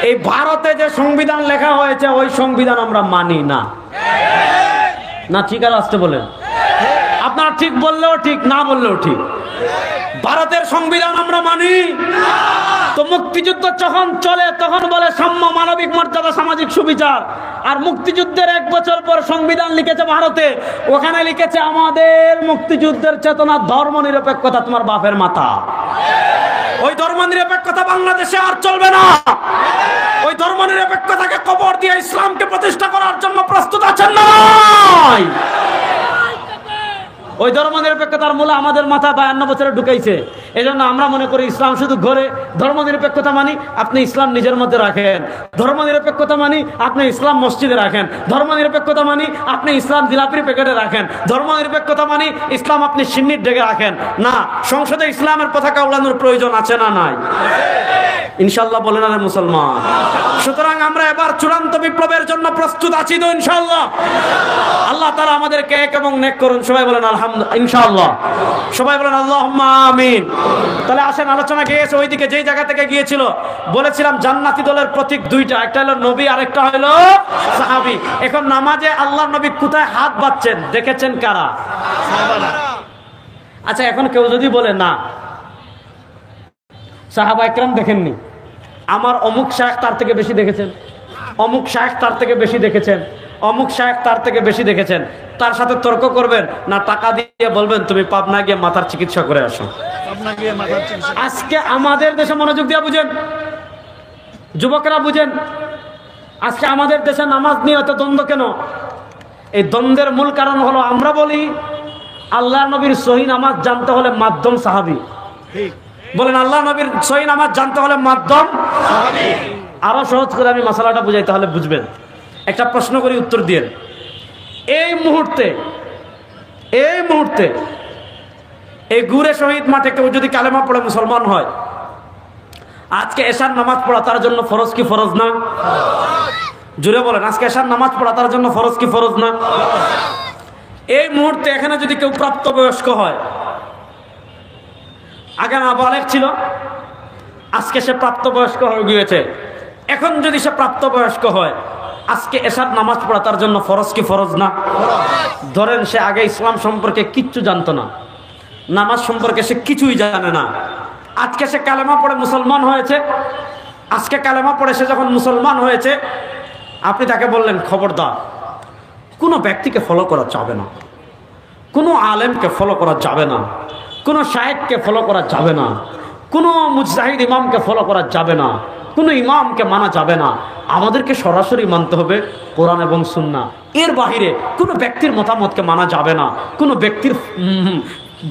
Speaker 1: এই ভারতে যে সংবিধান লেখা হয়েছে ওই সংবিধান আমরা মানি না। না ঠিক আর আসতে বলেন, আপনারা ঠিক বললেও ঠিক, না বললেও ঠিক। ভারতের সংবিধান আমরা মানি। তো মুক্তিযুদ্ধ যখন চলে তখন বলে সাম্য, মানবিক মর্যাদা, সামাজিক সুবিচার। আর মুক্তিযুদ্ধের 1 বছর পর সংবিধান লিখেছে ভারতে, ওখানে লিখেছে আমাদের মুক্তিযুদ্ধের চেতনা ধর্ম নিরপেক্ষতা। তোমার বাপের মাথা। ওই ধর্ম নিরপেক্ষতা বাংলাদেশে আর চলবে না। ওই ধর্ম নিরপেক্ষতাকে কবর দিয়ে ইসলামকে প্রতিষ্ঠা করার জন্য প্রস্তুত আছেন না? ওই ধর্ম নিরপেক্ষতার মূলে আমাদের মাথা 52 বছরে ঢুকাইছে। এই জন্য আমরা মনে করি ইসলাম শুধু ঘরে। ধর্ম নিরপেক্ষতা মানি আপনি ইসলাম নিজের মধ্যে রাখেন। ধর্ম নিরপেক্ষতা মানি আপনি ইসলাম মসজিদে রাখেন। ধর্ম নিরপেক্ষতা মানি আপনি ইসলাম জিলাপির প্যাকেটে রাখেন। ধর্ম নিরপেক্ষতা মানি ইসলাম আপনি সিন্নির ডেকে রাখেন। না, সংসদে ইসলামের পতাকা উড়ানোর প্রয়োজন আছে না নাই? ইনশাল্লাহ বলেন না মুসলমান? সুতরাং আমরা এবার চূড়ান্ত বিপ্লবের জন্য প্রস্তুত আছি তো ইনশাল্লাহ? আল্লাহ তাআলা আমাদেরকে এক এবং নেক করুন। সবাই বলেন আলহামদুলিল্লাহ, ইনশাআল্লাহ। সবাই বলেন আল্লাহুম্মা আমিন। তাহলে আসেন আলোচনা গিয়েছে ওইদিকে, যেই জায়গা থেকে গিয়েছিল বলেছিলাম জান্নাতি দলের প্রতীক 2টা, একটা হলো নবী আর একটা হলো সাহাবী। এখন নামাজে আল্লাহর নবী কোথায় হাত বাঁধছেন দেখেছেন কারা? সাহাবারা। আচ্ছা, এখন কেউ যদি বলে না সাহাবা একরাম দেখেননি, আমার অমুক শায়েখ তার থেকে বেশি দেখেছেন, অমুক শায়েখ তার থেকে বেশি দেখেছেন, অমুক শায়েখ তার থেকে বেশি দেখেছেন, তার সাথে তর্ক করবেন না টাকা দিয়ে বলবেন তুমি পাবনা গিয়ে মাথার চিকিৎসা করে আসো? আজকে আমাদের দেশে মনোযোগ দিয়ে বুঝেন, যুবকেরা বুঝেন, আজকে আমাদের দেশে নামাজ নিয়ে এত দ্বন্দ্ব কেন? এই দ্বন্দ্বের মূল কারণ হলো আমরা বলি আল্লাহ নবীর সহি নামাজ জানতে হলে মাধ্যম সাহাবী। বলেন আল্লাহ নবীর সহি নামাজ জানতে হলে মাধ্যম সাহাবী। আরো সহজ করে আমি মাসালাটা বুঝাই তাহলে বুঝবেন। একটা প্রশ্ন করি, উত্তর দিয়ে। এই মুহূর্তে এই গুরে শহীদ মাঠে কেউ যদি কালেমা পড়ে মুসলমান হয়, আজকে এশার নামাজ পড়া তার জন্য ফরজ কি ফরজ না? জুড়ে বলেন, আজকে এশার নামাজ পড়া তার জন্য ফরজ কি ফরজ না? এই মুহূর্তে এখানে যদি কেউ প্রাপ্তবয়স্ক হয়, আগে নাবালেগ ছিল, আজকে সে প্রাপ্তবয়স্ক হয়ে গিয়েছে, এখন যদি সে প্রাপ্তবয়স্ক হয়, আজকে এশার নামাজ পড়া তার জন্য ফরজ কি ফরজ না? ধরেন সে আগে ইসলাম সম্পর্কে কিচ্ছু জানতো না, নামাজ সম্পর্কে সে কিছুই জানে না, আজকে সে কালেমা পড়ে মুসলমান হয়েছে, আজকে কালেমা পড়ে সে যখন মুসলমান হয়েছে, আপনি তাকে বললেন খবরদার, কোনো ব্যক্তিকে ফলো করা যাবে না, কোনো আলেমকে ফলো করা যাবে না, কোনো শায়েখকে ফলো করা যাবে না, কোনো মুজতাহিদ ইমামকে ফলো করা যাবে না, কোনো ইমামকে মানা যাবে না, আমাদেরকে সরাসরি মানতে হবে কোরআন এবং সুন্নাহ। এর বাহিরে কোনো ব্যক্তির মতামতকে মানা যাবে না, কোনো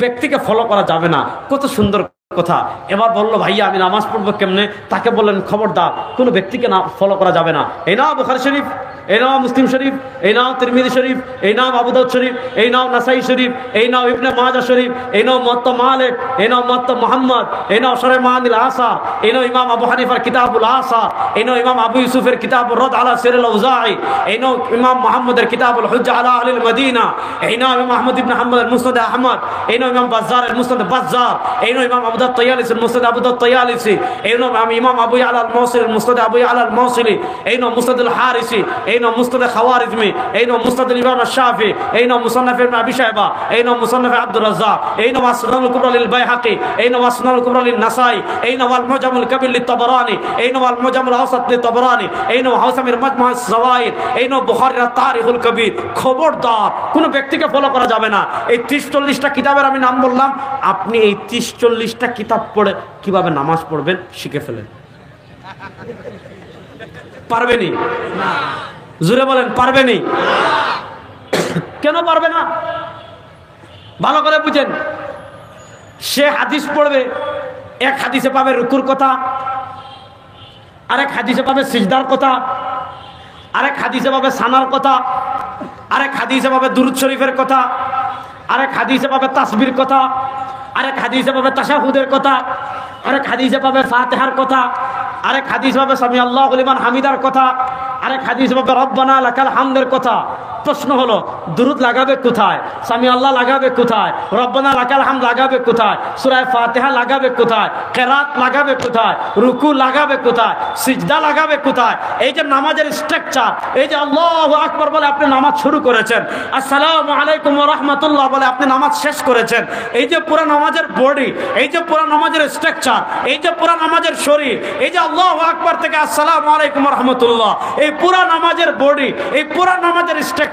Speaker 1: ব্যক্তিকে ফলো করা যাবে না। কত সুন্দর কথা। এবার বললো ভাইয়া আমি নামাজ পড়বো কেমনে? তাকে বললেন খবরদার, কোনো ব্যক্তিকে না ফলো করা যাবে না। এই নাও বুখারী শরীফ, এই নাও মুসলিম শরীফ, এই নাও তিরমিজি শরীফ, এই নাও আবু দাউদ শরীফ, এই নাও নাসাই শরীফ, এই নাও ইবনে মাজাহ শরীফ, এই নাও মুওয়াত্তা মালিক, এই নাও মুওয়াত্তা মুহাম্মদ, এই নাও শরহ মানিল আসা, এই নাও ইমাম আবু হানিফার কিতাবুল আসা, এই নাও ইমাম আবু ইউসুফের কিতাবুর রদ আলা সিরুল আউজাঈ, এই নাও ইমাম মুহাম্মদের কিতাবুল হুজ্জাহ আলা আহলিল মদিনা, এই নাও ইমাম আহমদ ইবনে হাম্বলের মুসনাদ আহমদ, এই নাও ইমাম বাজ্জারের মুসনাদ বাজ্জার, এই নাও ইমাম আবু দাউদ তায়ালিসির মুসনাদ আবু দাউদ তায়ালিসি, এই নাও ইমাম আবু ইয়ালা আল মওসিলির মুসনাদ আবু ইয়ালা আল মওসিলি, এই নাও মুসনাদুল হারিসি, এই নাও মুসনাদ খাওয়ারিজমি, এই নাও মুসনাদ ইমাম আশ-শাফি, এই নাও মুসান্নাফ ইবনে আবি শায়বা, এই নাও মুসান্নাফ আব্দুর রাজ্জাক, এই নাও আসনানুল কুবরা লিল বাইহাকি, এই নাও আসনানুল কুবরা লিন নাসাই, এই নাও আল মুজামুল কাবির লিত তাবরানি, এই নাও আল মুজামুল আওসাত লিত তাবরানি, এই নাও হাসামির মাজমু আস-সাওয়াইর, এই নাও বুখারীর তারিখুল কবির। খবরদার, কোনো ব্যক্তিকে ফলো করা যাবে না। এই 30-40টা কিতাবের আমি নাম বললাম, আপনি এই 30-40টা কিতাব পড়ে কিভাবে নামাজ পড়বেন শিখে ফেলেন। পারবেনি? না। জোরে বলেন পারবেনি? কেন পারবে না? ভালো করে বুঝেন। সে হাদিস পড়বে, এক হাদিসে পাবে রুকুর কথা, আরেক হাদিসে পাবে সিজদার কথা, আরেক হাদিসে পাবে সানার কথা, আরেক হাদিসে পাবে দুরূদ শরীফের কথা, আরেক হাদিসে পাবে তাসবির কথা, আরেক হাদিসে পাবে তাশাহুদের কথা, আরেক হাদিসে পাবে ফাতিহার কথা, আরেক হাদিসে পাবে সামি আল্লাহু লিমান হামিদার কথা, আরেক হাদিসে পাবে রব্বানা লাকাল হামদের কথা। প্রশ্ন হলো দুরূদ লাগাবে কোথায়? সামি আল্লাহ লাগাবে কোথায়? রব্বানা লাকাল হামদ লাগাবে কোথায়? সূরা ফাতিহা লাগাবে কোথায়? কিরাত লাগাবে কোথায়? রুকু লাগাবে কোথায়? সিজদা লাগাবে কোথায়? এই যে নামাজের স্ট্রাকচার, এই যে আল্লাহু আকবার বলে আপনি নামাজ শুরু করেছেন, আসসালামু আলাইকুম ওয়া রাহমাতুল্লাহ বলে আপনি নামাজ শেষ করেছেন, এই যে পুরো নামাজের বডি, এই যে পুরো নামাজের স্ট্রাকচার, এই যে পুরো নামাজের শরীর, এই যে আল্লাহু আকবার থেকে আসসালামু আলাইকুম ওয়া রাহমাতুল্লাহ, এই পুরো নামাজের বডি, এই পুরো নামাজের স্ট্রাকচার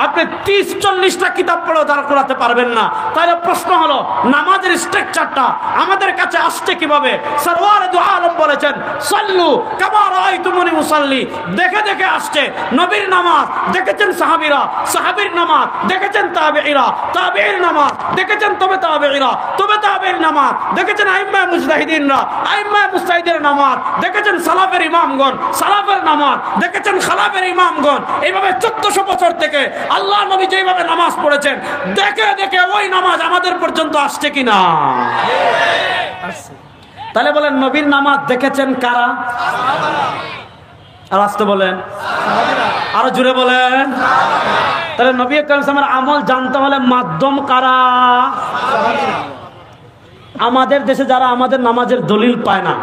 Speaker 1: আপনি 30-40টা কিতাব পড়েও দাঁড় করাতে পারবেন না। তাহলে প্রশ্ন হলো নামাজের স্ট্রাকচারটা আমাদের কাছে আসছে কিভাবে? সরওয়ার দু আলম বলেছেন সাল্লু কামা রাআইতুমুনি মুসাল্লি। দেখে দেখে আসছে। নবীর নামাজ দেখেছেন সাহাবীরা, সাহাবীর নামাজ দেখেছেন তাবেঈরা, তাবেঈর নামাজ দেখেছেন তবে তাবেঈরা, তবে তাবেঈর নামাজ দেখেছেন আইম্মা মুজতাহিদিনরা, আইম্মা মুজতাহিদের নামাজ দেখেছেন সালাফের ইমামগণ, সালাফের নামাজ দেখেছেন খালাফের ইমামগণ। এইভাবে 1400 বছর থেকে আল্লাহ নবী যেভাবে নামাজ পড়েছেন, দেখে দেখে ওই নামাজ আমাদের পর্যন্ত আসছে কিনা? তাহলে বলেন নবীর নামাজ দেখেছেন কারা? আর আসতে বলেন, আরো জুড়ে বলেন। তাহলে নবী আকরাম সাল্লাল্লাহু আলাইহি ওয়াসাল্লামের আমল জানতে হলে মাধ্যম কারা? আমাদের দেশে যারা আমাদের নামাজের দলিল পায় না,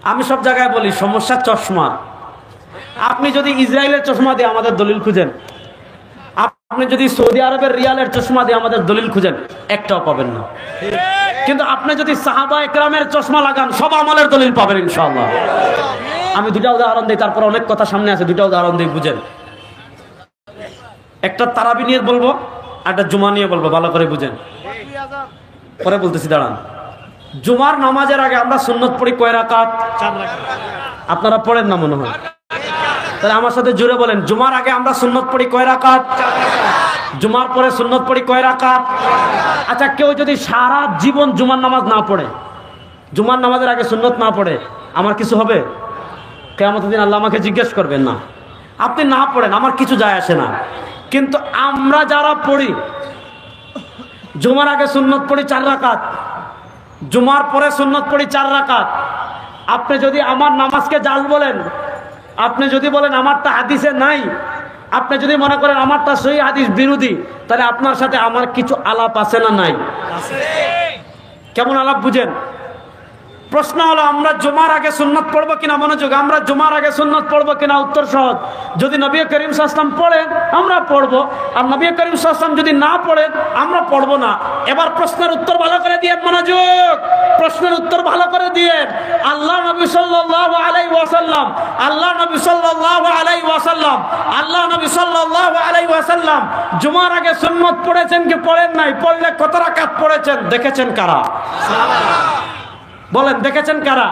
Speaker 1: আমি সব জায়গায় বলি সমস্যা চশমা। আপনি যদি ইসরায়েলের চশমা দিয়ে আমাদের দলিল খুঁজেন, আপনি যদি সৌদি আরবের রিয়ালের চশমা দিয়ে আমাদের দলিল খুঁজেন, একটাও পাবেন না। কিন্তু আপনি যদি সাহাবা একরামের চশমা লাগান, সব আমলের দলিল পাবেন ইনশাআল্লাহ। আমি দুটা উদাহরণ দিই, তারপর অনেক কথা সামনে আছে, দুটা উদাহরণ দিই বুঝেন। একটা তারাবি নিয়ে বলবো, একটা জুমা নিয়ে বলবো, ভালো করে বুঝেন। পরে বলতেছি, দাঁড়ান। জুমার নামাজের আগে আমরা সুন্নত পড়ি কয় রাকাত? 4 রাকাত। আপনারা পড়েন না মনে হয়? তাহলে আমার সাথে জুড়ে বলেন, জুমার আগে আমরা সুন্নত পড়ি কয় রাকাত? 4 রাকাত। জুমার পরে সুন্নত পড়ি কয় রাকাত? আচ্ছা, কেউ যদি সারা জীবন জুমার নামাজ না পড়ে, জুমার নামাজের আগে সুন্নত না পড়ে, আমার কিছু হবে? কিয়ামতের দিন আল্লাহ আমাকে জিজ্ঞেস করবেন না। আপনি না পড়েন, আমার কিছু যায় আসে না। কিন্তু আমরা যারা পড়ি, জুমার আগে সুন্নত পড়ি 4 রাকাত, জুমার পরে সুন্নত পড়ি 4 রাকাত। আপনি যদি আমার নামাজকে জাল বলেন, আপনি যদি বলেন আমারটা হাদিসে নাই, আপনি যদি মনে করেন আমারটা সহিহ হাদিস বিরোধী, তাহলে আপনার সাথে আমার কিছু আলাপ আছে না নাই? কেমন আলাপ বুঝেন? প্রশ্ন হলো আমরা জুমার আগে সুন্নাত পড়বো কিনা? মনোযোগ, আমরা জুমার আগে সুন্নাত পড়বো কিনা? উত্তর সহজ, যদি নবী করিম সাল্লাল্লাহু আলাইহি ওয়াসাল্লাম পড়েন আমরা পড়বো, আর নবী করিম সাল্লাল্লাহু আলাইহি ওয়াসাল্লাম যদি না পড়েন আমরা পড়বো না। এবার প্রশ্নের উত্তর ভালো করে দিয়ে, মনোযোগ, প্রশ্নের উত্তর ভালো করে দিয়ে, আল্লাহ নবী সাল্লাল্লাহু আলাইহি ওয়াসাল্লাম আল্লাহ নবী সাল্লাল্লাহু আলাইহি ওয়াসাল্লাম আল্লাহ নবী সাল্লাল্লাহু আলাইহি ওয়াসাল্লাম জুমার আগে সুন্নাত পড়েছেন কি পড়েন নাই? পড়লে কত রাকাত পড়েছেন দেখেছেন কারা? বলেন, দেখেছেন কারা?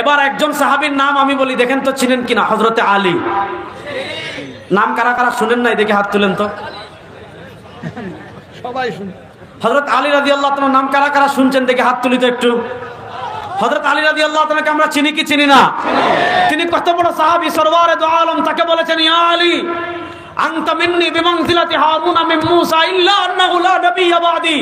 Speaker 1: এবার একজন সাহাবীর নাম আমি বলি, দেখেন তো চিনেন কিনা? হযরতে আলী। নাম কারা কারা শুনেন নাই দেখে হাত তুলেন তো।
Speaker 2: সবাই শুনে।
Speaker 1: হযরত আলী রাদিয়াল্লাহু তাআলার নাম কারা কারা শুনছেন দেখে হাত তুলি তো একটু। হযরত আলী রাদিয়াল্লাহু তাআলাকে আমরা চিনি কি চিনি না? তিনি কত বড় সাহাবী, সরওয়ারে দু আলম। তাকে বলেছেন, ইয়া আলী আনতা মিন্নি বিমানজিলাতি হারুন মিন মূসা ইল্লা আন্নাহু লা নবিয়্য বাদি।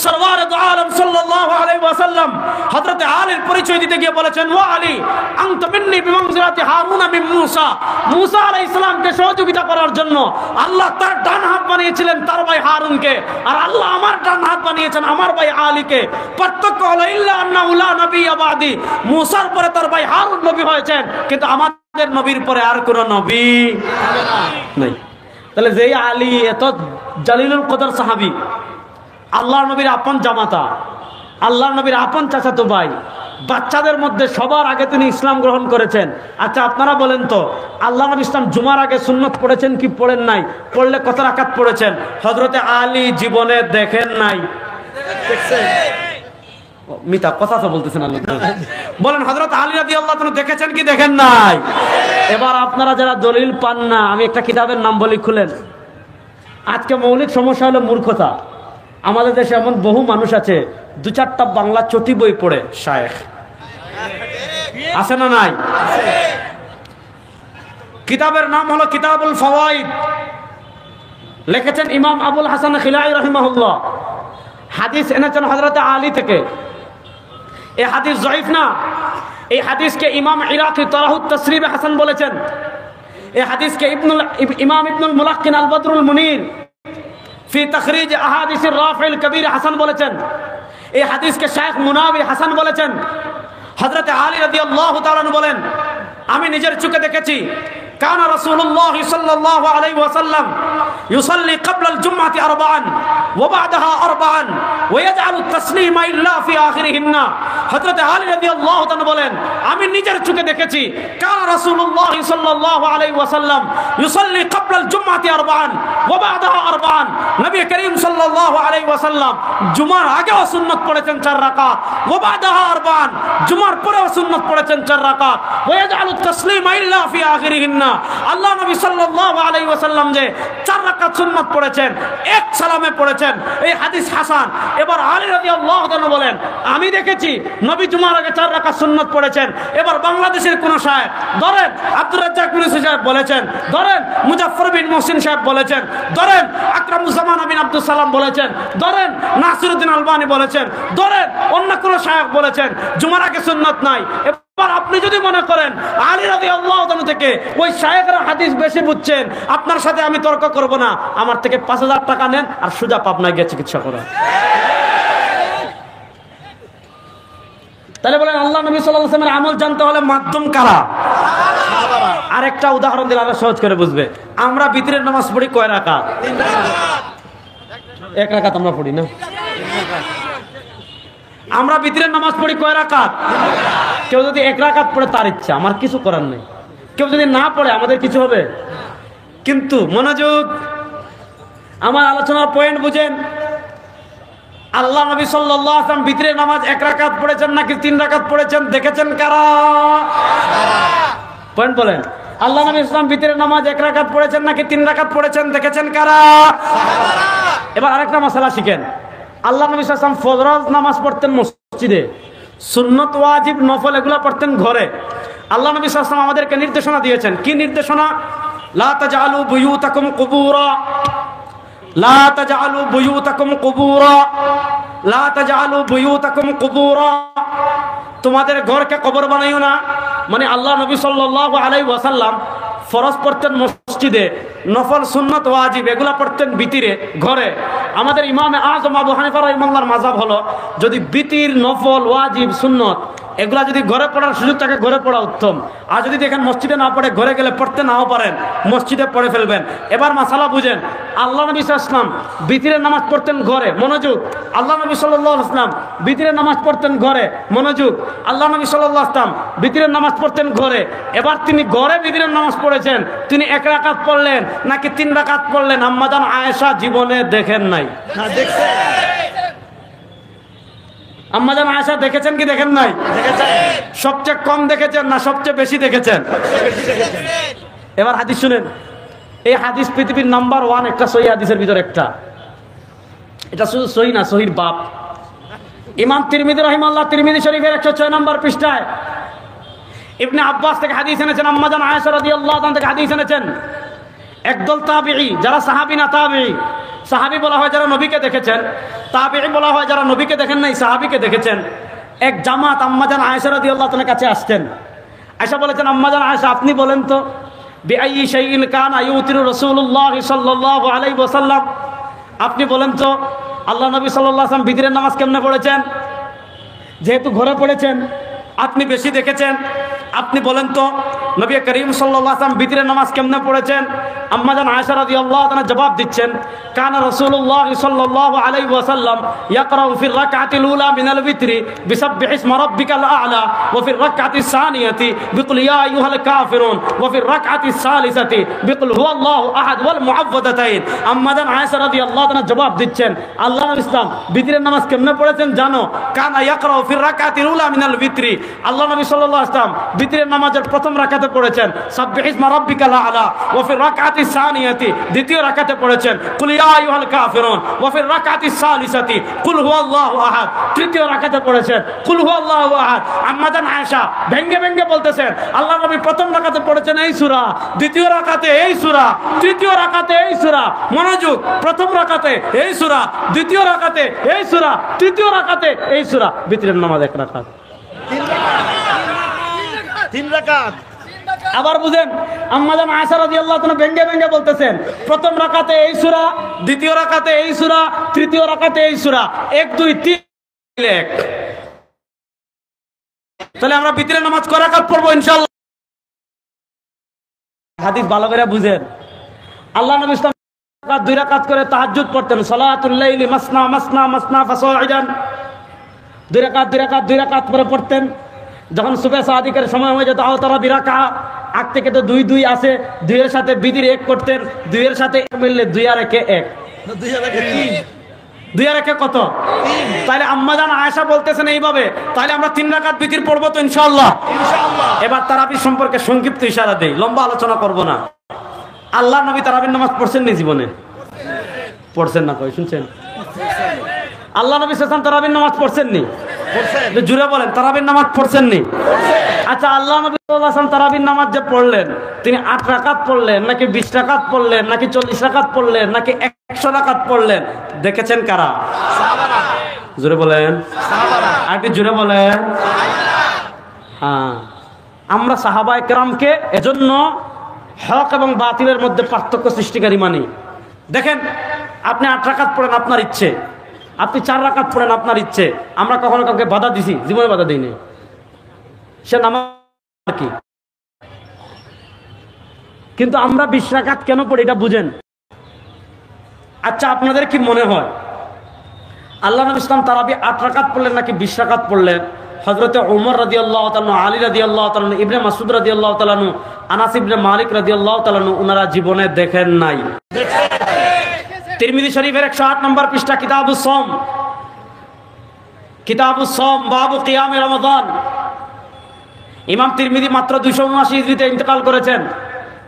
Speaker 1: সরওয়ারে দু আলম সাল্লাল্লাহু আলাইহি ওয়াসাল্লাম হযরত আলীর পরিচয় দিতে গিয়ে বলেছেন, ওয়া আলী আনতা মিন্নি বিমানজিলাতি হারুন মিন মূসা। মূসা আলাইহিস সালামকে সহযোগিতা করার জন্য আল্লাহ তার ডান হাত বানিয়েছিলেন তার ভাই হারুনকে, আর আল্লাহ আমার ডান হাত বানিয়েছেন আমার ভাই আলীকে। পার্থক্য হলো ইল্লা আন্নাহু লা নবিয়্য বাদি, মূসার পরে তার ভাই হারুন নবী হয়েছেন, কিন্তু আমাদের নবীর পরে আর কোন নবী নাই। তাহলে যেই আলী এত জালিলুল কদর সাহাবী, আল্লাহর নবীর আপন জামাতা, আল্লাহর নবীর আপন চাচাতো ভাই, বাচ্চাদের মধ্যে সবার আগে তিনি ইসলাম গ্রহণ করেছেন। আচ্ছা আপনারা বলেন তো, আল্লাহ নবী ইসলাম জুমার আগে সুন্নত পড়েছেন কি পড়েন নাই? পড়লে কত রাকাত পড়েছেন? হযরতে আলী জীবনে দেখেন নাই। মিতা কথা তো বলতেছেন আল্লাহ। বলেন, হযরত আলী রাদিয়াল্লাহু তাআলা দেখেছেন কি দেখেন নাই? এবার আপনারা যারা দলিল পান না, আমি একটা কিতাবের নাম বলি, খুলেন। আজকে মৌলিক সমস্যা হলো মূর্খতা। আমাদের দেশে এমন বহু মানুষ আছে দু চারটা বাংলা চটি বই পড়ে শায়েখ, আছে না নাই? কিতাবের নাম হলো কিতাবুল ফাওয়াইদ, লিখেছেন ইমাম আবুল হাসান খিলাই রাহিমাহুল্লাহ। হাদিস এনেছেন হযরত আলী থেকে। এই হাদিস জয়ীফ না, এই হাদিসকে ইমাম ইরাকি তারাহুত তাসরিবে হাসান বলেছেন। এই হাদিসকে ইমাম ইবনুল মুলাক্কিন আল বদরুল মুনির ফি তাখরিজ আহাদিসির রাফিল কবির হাসান বলেছেন। এই হাদিসকে শাইখ মুনাবি হাসান বলেছেন। হযরত আলী রাদিয়াল্লাহু তাআলা বলেন, আমি নিজের চোখে দেখেছি, কানা রাসূলুল্লাহ সাল্লাল্লাহু আলাইহি ওয়াসাল্লাম ইউসাল্লি ক্বাবলা আল জুমআতি আরবাআন ওয়া বা'দাহা আরবাআন ওয়া ইয়াজআলু তাসলিমা ইল্লা ফি আখিরিহিন্না। হযরত আলী রাদিয়াল্লাহু তাআলা বলেন, আমি নিজের চোখে দেখেছি, কানা রাসূলুল্লাহ সাল্লাল্লাহু আলাইহি ওয়াসাল্লাম ইউসাল্লি ক্বাবলা আল জুমআতি আরবাআন ওয়া বা'দাহা আরবাআন। নবী করিম সাল্লাল্লাহু আলাইহি ওয়াসাল্লাম জুমার আগেও সুন্নাত পড়েছেন 4 রাকাত, ওয়া বা'দাহা আরবাআন, জুমার পরেও সুন্নাত পড়েছেন 4 রাকাত, ওয়া ইয়াজআলু তাসলিমা ইল্লা ফি আখিরিহিন্না। আল্লাহ নবী সাল্লাল্লাহু আলাইহি ওয়াসাল্লাম যে 4 রাকাত সুন্নাত পড়েছেন, এক সালামে পড়েছেন। এই হাদিস হাসান। এবার আলী রাদিয়াল্লাহু তাআলা বলেন, আমি দেখেছি নবী জুমার আগে 4 রাকাত সুন্নাত পড়েছেন। এবার বাংলাদেশের কোন শায়েখ ধরেন, আব্দুর রাজ্জাক বিন সাহেব বলেছেন, ধরেন মুজাফফর বিন মুহসিন সাহেব বলেছেন, ধরেন আকরামুজ্জামান বিন আব্দুল সালাম বলেছেন, ধরেন নাসিরউদ্দিন আলবানী বলেছেন, ধরেন অন্য কোন শায়েখ বলেছেন জুমার আগে সুন্নাত নাই। এবার আপনি যদি মনে করেন আলী রাদিয়াল্লাহু তাআলা থেকে ওই শায়েখরা হাদিস বেশি বুঝছেন, আপনার সাথে আমি তর্ক করব না। আমার থেকে 5000 টাকা নেন আর সোজা পাবনায় গিয়ে চিকিৎসা করেন। তাহলে বলেন, আল্লাহ নবী সাল্লাল্লাহু আলাইহি ওয়াসাল্লামের আমল জানতে হলে মাধ্যম কারা? আরেকটা উদাহরণ দিলে আরো সহজ করে বুঝবে। আমরা বিতরের নামাজ পড়ি কয় রাকাত? 1 রাকাত আমরা পড়ি না। আমরা বিতরের নামাজ পড়ি কয় রাকাত? কেউ যদি 1 রাকাত পড়ে তার ইচ্ছা, আমার কিছু করার নেই। কেউ যদি না পড়ে আমাদের কিছু হবে? কিন্তু মনোযোগ, আমার আলোচনার পয়েন্ট বুঝেন। আল্লাহ নবী সাল্লাল্লাহু আলাইহি ওয়াসাল্লাম বিতরের নামাজ 1 রাকাত পড়েছেন নাকি 3 রাকাত পড়েছেন দেখেছেন কারা? পয়েন্ট বলেন। আল্লাহ নবী ইসলাম বিতরের নামাজ 1 রাকাত পড়েছেন নাকি 3 রাকাত পড়েছেন দেখেছেন কারা? এবার আরেকটা মাসালা শিখেন। আল্লাহ নবী সাল্লাল্লাহু আলাইহি ওয়াসাল্লাম ফরজ নামাজ পড়তেন মসজিদে, সুন্নত ওয়াজিব নফল এগুলো পড়তেন ঘরে। আল্লাহ নবী সাল্লাল্লাহু আলাইহি ওয়াসাল্লাম আমাদেরকে নির্দেশনা দিয়েছেন। কি নির্দেশনা? লা তাজআলু বুয়ুতাকুম কুবুরা, লা তাজআলু বুয়ুতাকুম কুবুরা, লা তাজআলু বুয়ুতাকুম কুবুরা। তোমাদের ঘরকে কবর বানাইও না। মানে আল্লাহ নবী সাল্লাল্লাহু আলাইহি ওয়াসাল্লাম ফরজ পড়তেন মসজিদে, নফল সুন্নত ওয়াজিব এগুলা পড়তেন ভিতরে ঘরে। আমাদের ইমামে আযম আবু হানিফা রাহিমাহুল্লাহর মাযহাব হলো যদি বিতির, নফল, ওয়াজিব, সুন্নত এগুলা যদি ঘরে পড়ার সুযোগ থাকে ঘরে পড়া উত্তম। আর যদি দেখেন মসজিদে না পড়ে ঘরে গেলে পড়তে নাও পারেন, মসজিদে পড়ে ফেলবেন। এবার মাসালা বুঝেন, আল্লাহ নবী সাল্লাল্লাহু আলাইহি ওয়াসাল্লাম বিতিরের নামাজ পড়তেন ঘরে, মনোযোগ। আল্লাহ নবী সাল্লাল্লাহু আলাইহি ওয়াসাল্লাম বিতিরের নামাজ পড়তেন ঘরে, মনোযোগ। আল্লাহ নবী সাল্লাল্লাহু আলাইহি ওয়াসাল্লাম বিতিরের নামাজ পড়তেন ঘরে। এবার তিনি ঘরে বিতিরের নামাজ পড়েছেন, তিনি 1 রাকাত পড়লেন নাকি 3 রাকাত পড়লেন? আম্মা জান আয়েশা জীবনে দেখেন নাই,
Speaker 3: না দেখছেন?
Speaker 1: আম্মা জান আয়েশা দেখেছেন কি দেখেন নাই?
Speaker 3: দেখেছেন?
Speaker 1: সবচেয়ে কম দেখেছেন না সবচেয়ে বেশি দেখেছেন? এবার হাদিস শুনেন। এই হাদিস পৃথিবীর নাম্বার 1 একটা সহিহ হাদিসের ভিতর একটা। এটা শুধু সহিহ না, সহিহর বাপ। ইমাম তিরমিজি রাহিমাহুল্লাহ তিরমিজি শরীফের 106 নম্বর পৃষ্ঠায় ইবনে আব্বাস থেকে হাদিস এনেছেন, আম্মা জান আয়েশা রাদিয়াল্লাহু তাআলা থেকে হাদিস এনেছেন। একদল তাবিঈ, যারা সাহাবী না তাবিঈ, সাহাবী বলা হয় যারা নবীকে দেখেছেন, তাবিঈ বলা হয় যারা নবীকে দেখেন নাই সাহাবীকে দেখেছেন। এক জামাত আম্মা জান আয়েশা রাদিয়াল্লাহু তাআলার কাছে আসছেন। আয়েশা বলেছেন, আম্মা জান আয়েশা আপনি বলেন তো বিআইয়ি শাইইন কানা ইউতিরু রাসূলুল্লাহ সাল্লাল্লাহু আলাইহি ওয়াসাল্লাম, আপনি বলেন তো আল্লাহ নবী সাল্লাল্লাহু আলাইহি ওয়াসাল্লাম বিতিরের নামাজ কেমনে পড়েছেন? যেহেতু ঘরে পড়েছেন, আপনি বেশি দেখেছেন, আপনি বলেন তো নবী করিম সাল্লাল্লাহু আলাইহি ওয়াসাল্লাম বিতিরের নামাজ কেমনে পড়েছেন? আম্মা জান আয়েশা রাদিয়াল্লাহু তাআলা জবাব দিচ্ছেন, কানা রাসূলুল্লাহ সাল্লাল্লাহু আলাইহি ওয়াসাল্লাম ইয়াকরাউ ফির রাকআতিল উলা মিনাল বিতরি বিসাব্বিহ ইসমা রাব্বিকাল আ'লা ওয়া ফির রাকআতিস সানিয়াতি বিকুল ইয়া আইয়ুহাল কাফিরুন ওয়া ফির রাকআতিস সালিসাতি বিকুল হুয়াল্লাহু আহাদ ওয়াল মুআওয়াযাতাইন। আম্মা জান আয়েশা রাদিয়াল্লাহু তাআলা জবাব দিচ্ছেন, আল্লাহ নবী ইসলাম বিতিরের নামাজ কেমনে পড়েছেন জানো? কানা ইয়াকরাউ ফির রাকআতিল উলা মিনাল বিতরি, আল্লাহ নবী সাল্লাল্লাহু আলাইহি ওয়াসাল্লাম বিতিরের নামাজের প্রথম রাকাতে পড়েছেন সাব্বিহ ইসমা রাব্বিকাল আ'লা ওয়া ফির রাকআতিস সানিয়াতি, দ্বিতীয় রাকাতে পড়েছেন কুল ইয়া আইয়ুহাল কাফিরুন ওয়া ফির রাকআতিস সালিসাতি কুল হুয়াল্লাহু আহাদ, তৃতীয় রাকাতে পড়েছেন কুল হুয়াল্লাহু আহাদ। আম্মা জান আয়েশা ভেঙ্গে ভেঙ্গে বলতেছেন, আল্লাহ নবী প্রথম রাকাতে পড়েছেন এই সূরা, দ্বিতীয় রাকাতে এই সূরা, তৃতীয় রাকাতে এই সূরা। মনোযোগ, প্রথম রাকাতে এই সূরা, দ্বিতীয় রাকাতে এই সূরা, তৃতীয় রাকাতে এই সূরা। বিতরের নামাজ 1 রাকাত,
Speaker 3: 3 রাকাত।
Speaker 1: আবার বুঝেন, আম্মা জান আয়েশা রাদিয়াল্লাহু তাআলা ভেঙ্গে ভেঙ্গে বলতেছেন প্রথম রাকাতে এই সূরা, দ্বিতীয় রাকাতে এই সূরা, তৃতীয় রাকাতে এই সূরা। 1 2 3 1। তাহলে আমরা বিতরের নামাজ কয় রাকাত পড়বো ইনশাআল্লাহ? হাদিস ভালো করে বুঝেন। আল্লাহ নবী ইসলাম 2 রাকাত করে তাহাজ্জুদ পড়তেন, সালাতুল লাইলি মাসনা মাসনা মাসনা ফাসাইদান। 2 রাকাত 2 রাকাত 2 রাকাত করে পড়তেন। যখন সুবহ সাদিকের সময় হয়ে যেত তারা বিরাকা, আগ থেকে তো 2 2 আছে, 2 এর সাথে বিতির 1 করতেন, 2 এর সাথে 1 মিললে 2 আর 1 1,
Speaker 3: 2 আর 1 3,
Speaker 1: 2 আর 1 কত?
Speaker 3: 3।
Speaker 1: তাহলে আম্মা জান আয়েশা বলতেছেন এইভাবে, তাহলে আমরা 3 রাকাত বিতির পড়বো তো ইনশাআল্লাহ?
Speaker 3: ইনশাআল্লাহ।
Speaker 1: এবার তারাবি সম্পর্কে সংক্ষিপ্ত ইশারা দেই, লম্বা আলোচনা করব না। আল্লাহ নবী তারাবির নামাজ পড়ছেন নি জীবনে? পড়ছেন না? কই শুনছেন? আল্লাহ নবী সাল্লাল্লাহু আলাইহি ওয়াসাল্লাম তারাবির নামাজ পড়ছেন নি?
Speaker 3: পড়ছেন।
Speaker 1: জুড়ে বলেন, তারাবির নামাজ পড়ছেন নি? আচ্ছা, আল্লাহ নবী সাল্লাল্লাহু আলাইহি ওয়াসাল্লাম তারাবির নামাজ যে পড়লেন, তিনি 8 রাকাত পড়লেন নাকি 20 রাকাত পড়লেন নাকি 40 রাকাত পড়লেন নাকি 100 রাকাত পড়লেন? দেখেছেন কারা?
Speaker 3: সাহাবারা।
Speaker 1: জোরে বলেন,
Speaker 3: সাহাবারা।
Speaker 1: আরেকটু জোরে বলেন। হ্যাঁ, আমরা সাহাবায়ে কেরামকে এজন্য হক এবং বাতিলের মধ্যে পার্থক্য সৃষ্টিকারী মানি। দেখেন, আপনি 8 রাকাত পড়েন আপনার ইচ্ছে, আপনি 4 রাকাত পড়েন আপনার ইচ্ছে। আমরা কখনো কাউকে বাধা দিছি? জীবনে বাধা দিইনি। সে নামাজ কি, কিন্তু আমরা 20 রাকাত কেন পড়ি এটা বুঝেন। আচ্ছা, আপনাদের কি মনে হয় আল্লাহ নবী ইসলাম তারাবি 8 রাকাত পড়লেন নাকি 20 রাকাত পড়লেন? হযরতে ওমর রাদিয়াল্লাহু তাআলা, আলী রাদিয়াল্লাহু তাআলা, ইবনে মাসউদ রাদিয়াল্লাহু তাআলা, আনাস ইবনে মালিক রাদিয়াল্লাহু তাআলা ওনারা জীবনে দেখেন নাই। তিরমিজি শরীফের 108 নম্বর পৃষ্ঠা, কিতাবুস সাওম, কিতাবুস সাওম, বাবু কিয়ামে রমাদান। ইমাম তিরমিজি মাত্র 279 হিজরিতে ইন্তেকাল করেছেন।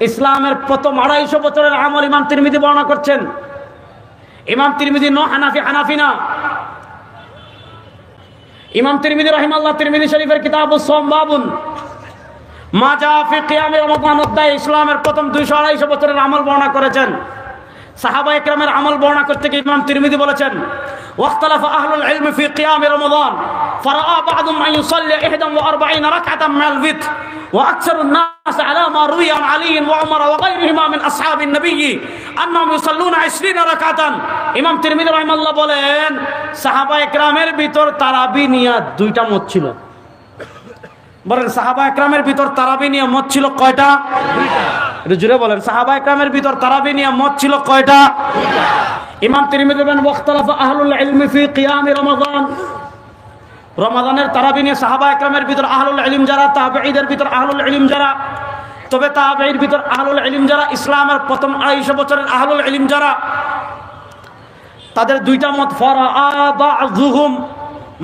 Speaker 1: ইসলামের প্রথম 250 বছরের আমল ইমাম তিরমিজি বর্ণনা করছেন। ইমাম তিরমিজি হানাফি না। ইমাম তিরমিজি রাহিমাহুল্লাহ তিরমিজি শরীফের কিতাবুস সাওম বাবুন মা জা ফি কিয়ামে রমাদান অধ্যায়ে ইসলামের প্রথম 200-250 বছরের আমল বর্ণনা করেছেন। সাহাবায়ে কেরামের আমল বর্ণনা করতে গিয়ে ইমাম তিরমিজি বলেছেন, ওয়াখতালাফা আহলুল ইলম ফি কিয়ামে রমাদান, فرأى بعضهم أن يصلي 41 ركعة مع الوتر وأكثر الناس على ما روي عن علي وعمر وغيرهما من أصحاب النبي أنهم يصلون 20 ركعة ইমাম তিরমিজি রাহিমাহুল্লাহ বলেন সাহাবায়ে কেরামের ভিতর তারাবি নিয়ে দুইটা মত ছিল। বলেন সাহাবায়ে কেরামের ভিতর তারাবি নিয়ে মত ছিল কয়টা? একটু জোরে বলেন সাহাবায়ে কেরামের ভিতর তারাবি নিয়ে মত ছিল কয়টা? ইমাম তিরমিজি বলেন ওয়াখতালাফা আহলুল ইলমি ফি কিয়াম রমাদান। রমাদানের তারাবি নিয়ে সাহাবায়ে কেরামের ভিতর আহলুল ইলম যারা, তাবেঈদের ভিতর আহলুল ইলম যারা, তবে তাবেঈর ভিতর আহলুল ইলম যারা, ইসলামের প্রথম 250 বছরের আহলুল ইলম যারা, তাদের দুইটা মত। ফারাআ বাযুহুম,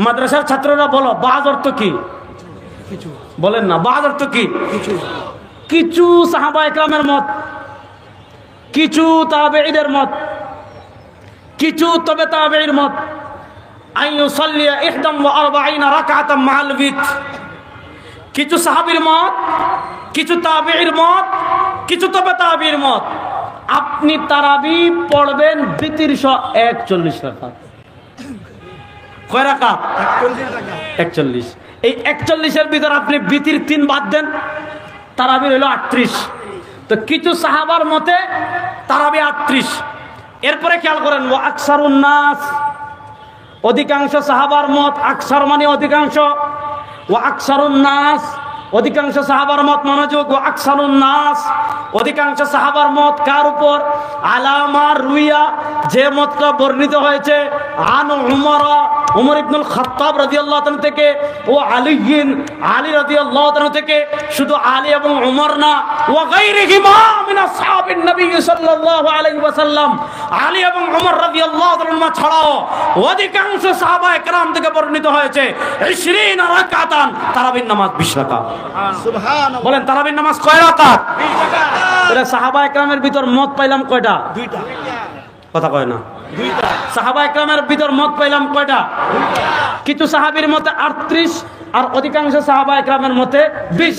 Speaker 1: মাদ্রাসার ছাত্ররা বলো বাজ অর্থ কি? কিছু বলেন না, বাজ অর্থ কি? কিছু সাহাবায়ে কেরামের মত, কিছু তাবেঈদের মত, কিছু তবে তাবেঈর মত আইয়ুসাল্লি 41 রাকাতাম মা'আল বিত। কিছু সাহাবীর মত, কিছু তাবেঈর মত, কিছু তবে তাবেঈর মত আপনি তারাবি পড়বেন বিতির 41 রাকাত। কয় রাকাত? 41। এই 41 এর ভিতর আপনি বিতির 3 বাদ দেন, তারাবি হলো 38। তো কিছু সাহাবার মতে তারাবি 38। এরপরে খেয়াল করেন ওয়া আকসারুন নাস, অধিকাংশ সাহাবার মত, আকসার মানে অধিকাংশ, ওয়া আকসারুন নাস অধিকাংশ সাহাবার মত, মনোযোগ, ওয়া আকসারুন নাস অধিকাংশ সাহাবার মত কার উপর? আলামা রুইয়া, যে মতটা বর্ণিত হয়েছে আন উমর ইবনুল খাত্তাব রাদিয়াল্লাহু তাআলা থেকে, ও আলী রাদিয়াল্লাহু তাআলা থেকে, শুধু আলী এবং উমর না, ওয়া গায়রিহিমা মিন আসহাবিন নবী সাল্লাল্লাহু আলাইহি ওয়াসাল্লাম, আলী এবং উমর রাদিয়াল্লাহু তাআলা ছাড়াও অধিকাংশ সাহাবায়ে কেরাম থেকে বর্ণিত হয়েছে 20 রাকাতান, তারাবির নামাজ 20 রাকাত। সুবহানাল্লাহ। বলেন তারাবির নামাজ কয় রাকাত? 20 রাকাত। তাহলে সাহাবায়ে কেরামের ভিতর মত পাইলাম কয়টা? দুইটা। কথা কয় না, দুইটা। সাহাবায়ে কেরামের ভিতর মত পাইলাম কয়টা? দুইটা। কিছু সাহাবীর মতে 38 আর অধিকাংশ সাহাবায়ে কেরামের মতে 20।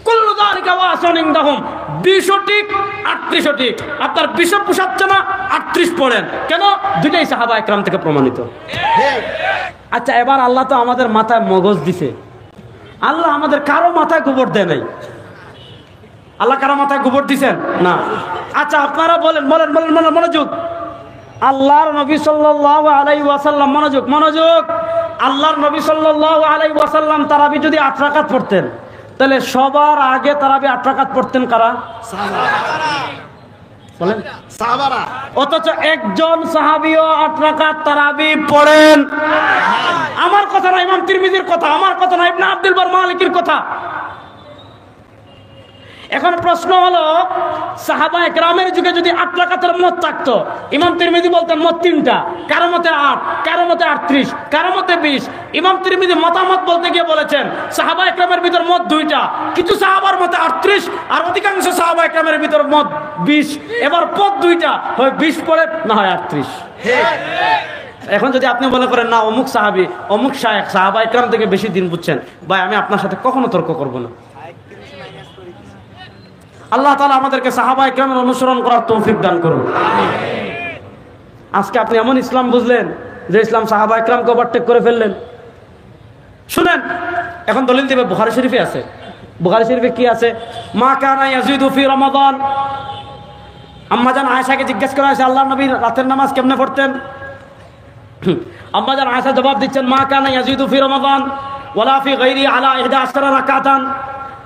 Speaker 1: কুল্লু যালিকা ওয়াসিউন ইনদাহুম, 20 ঠিক 38 ঠিক। আপনার 20 পোষাচ্ছে না, 38 পড়েন কেন? দুইটাই সাহাবায়ে কেরাম থেকে প্রমাণিত। আচ্ছা, এবার আল্লাহ তো আমাদের মাথায় মগজ দিছে, আল্লাহ আমাদের কারো মাথায় গোবর দেয় নাই। আল্লাহ কারো মাথায় গোবর দিছেন না। আচ্ছা আপনারা বলেন, বলেন বলেন বলেন, মনোযোগ। আল্লাহর নবী সাল্লাল্লাহু আলাইহি ওয়াসাল্লাম, মনোযোগ মনোযোগ, আল্লাহর নবী সাল্লাল্লাহু আলাইহি ওয়াসাল্লাম তারাবি যদি 8 রাকাত পড়তেন, তাহলে সবার আগে তারাবি 8 রাকাত পড়তেন কারা? সাহাবারা। বলেন সাহাবারা। অথচ একজন সাহাবীও 8 রাকাত তারাবি পড়েন। আমার কথা না, ইমাম তিরমিজির কথা, আমার কথা না, ইবনে আব্দুল বার মালিকির কথা। এখন প্রশ্ন হলো, সাহাবায়ে কেরামের যুগে যদি 8 রাকাতের মত থাকতো, ইমাম তিরমিজি বলতেন মত 3টা, কারো মতে 8, কারো মতে 38, কারো মতে 20। ইমাম তিরমিজি মতামত বলতে গিয়ে বলেছেন সাহাবায়ে কেরামের ভিতর মত 2টা, কিছু সাহাবার মতে 38 আর অধিকাংশ সাহাবায়ে কেরামের ভিতর মত 20। এবার পদ 2টা, হয় 20 পড়ে, না হয় 38। এখন যদি আপনি মনে করেন না অমুক সাহাবী অমুক শায়েখ সাহাবায়ে কেরাম থেকে বেশি দিন বুঝছেন, ভাই আমি আপনার সাথে কখনো তর্ক করব না। আল্লাহ তাআলা আমাদেরকে সাহাবায়ে কেরামের অনুসরণ করার তৌফিক দান করুন। আজকে আপনি এমন ইসলাম বুঝলেন যে ইসলাম সাহাবায়ে কেরামকে ওভারটেক করে ফেললেন। শুনেন, এখন দলিল দিবে, বুখারী শরীফে আছে। বুখারী শরীফে কি আছে? মা কানা ইয়াজিদু ফি রমাদান। আম্মা জান আয়েশাকে জিজ্ঞেস করা হয়েছে আল্লাহর নবী রাতের নামাজ কেমনে পড়তেন? আম্মা জান আয়েশা জবাব দিচ্ছেন মা কানা ইয়াজিদু ফি রমাদান ওয়ালা ফি গায়রি আলা 11 রাকাতান।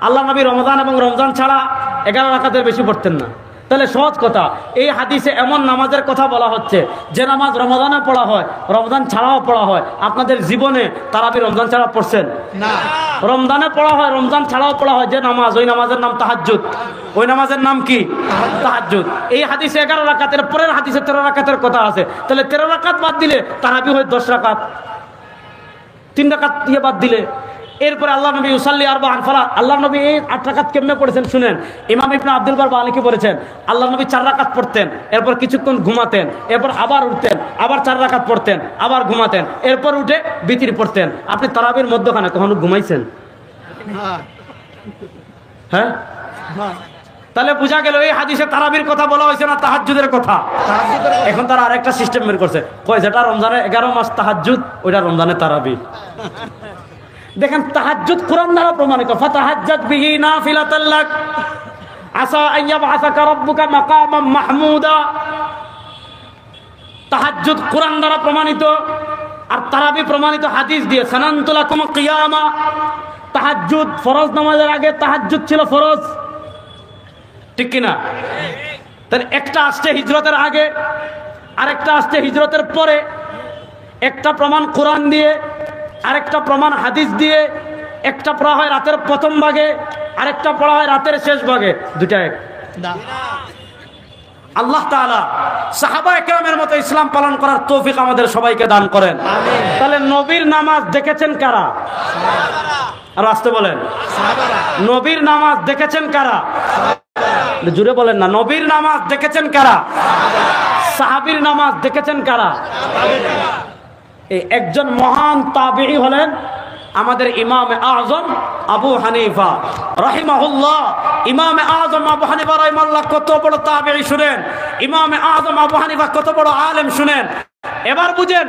Speaker 1: আল্লাহ নবী রমজান এবং রমজান ছাড়া 11 রাকাতের বেশি পড়তেন না। তাহলে সহজ কথা, এই হাদিসে এমন নামাজের কথা বলা হচ্ছে যে নামাজ রমজানে পড়া হয়, রমজান ছাড়াও পড়া হয়। আপনাদের জীবনে তারাবি রমজান ছাড়া পড়ছেন না? রমজানে পড়া হয়, রমজান ছাড়াও পড়া হয় যে নামাজ, ওই নামাজের নাম তাহাজ্জুদ। ওই নামাজের নাম কি? তাহাজ্জুদ। এই হাদিসে 11 রাকাতের, পরের হাদিসে 13 রাকাতের কথা আছে। তাহলে 13 রাকাত বাদ দিলে তারাবি হয় 10 রাকাত, 3 রাকাত দিয়ে বাদ দিলে। এরপরে আল্লাহ নবী ইউসাল্লি আরবাআন ফালা, আল্লাহ নবী এই 8 রাকাত কেমনে পড়েছেন শুনেন। ইমাম ইবনে আব্দুল বার মালিকি বলেছেন আল্লাহ নবী 4 রাকাত পড়তেন, এরপর কিছুক্ষণ ঘুমাতেন, এরপর আবার উঠতেন, আবার 4 রাকাত পড়তেন, আবার ঘুমাতেন, এরপর উঠে বিতির পড়তেন। আপনি তারাবির মধ্যখানে কখনো ঘুমাইছেন? হ্যাঁ, তাহলে বোঝা গেল এই হাদিসে তারাবির কথা বলা হয়েছে না তাহাজ্জুদের কথা।
Speaker 3: তাহাজ্জুদের কথা।
Speaker 1: এখন তারা আরেকটা সিস্টেম বের করছে, কয় যেটা রমজানে 11 মাস তাহাজ্জুদ, ওইটা রমজানে তারাবি। দেখেন তাহাজ্জুদ কোরআন দ্বারা প্রমাণিত, ফাতাহাজ্জাত বিহি নাফিলাতাল লাক আসা আইয়াবআসাকা রাব্বুকা মাকামান মাহমুদা। তাহাজ্জুদ কোরআন দ্বারা প্রমাণিত, আর তারাবি প্রমাণিত হাদিস দিয়ে। সানানতু লাকুম কিয়ামা, তাহাজ্জুদ ফরজ নামাজের আগে তাহাজ্জুদ ছিল ফরজ, ঠিক কিনা? তাহলে একটা আসছে হিজরতের আগে, আরেকটা আসছে হিজরতের পরে। একটা প্রমাণ কোরআন দিয়ে, আরেকটা প্রমাণ হাদিস দিয়ে। একটা পড়া হয় রাতের প্রথম ভাগে, আরেকটা পড়া হয় রাতের শেষ ভাগে, দুটা এক
Speaker 3: না।
Speaker 1: আল্লাহ তাআলা সাহাবায়ে কেরামের মতো ইসলাম পালন করার তৌফিক আমাদের সবাইকে দান করেন। তাহলে নবীর নামাজ দেখেছেন কারা? আর আসতে বলেন,
Speaker 3: সাহাবারা।
Speaker 1: নবীর নামাজ দেখেছেন কারা? জুড়ে বলেন না, নবীর নামাজ দেখেছেন কারা? সাহাবীর নামাজ দেখেছেন কারা? এই একজন মহান তাবিঈ হলেন আমাদের ইমাম আজম আবু হানিফা রাহিমাহুল্লাহ। ইমাম আজম আবু হানিফা রাহিমাহুল্লাহ কত বড় তাবিঈ শুনেন, ইমাম আজম আবু হানিফা কত বড় আলেম শুনেন। এবার বুঝেন,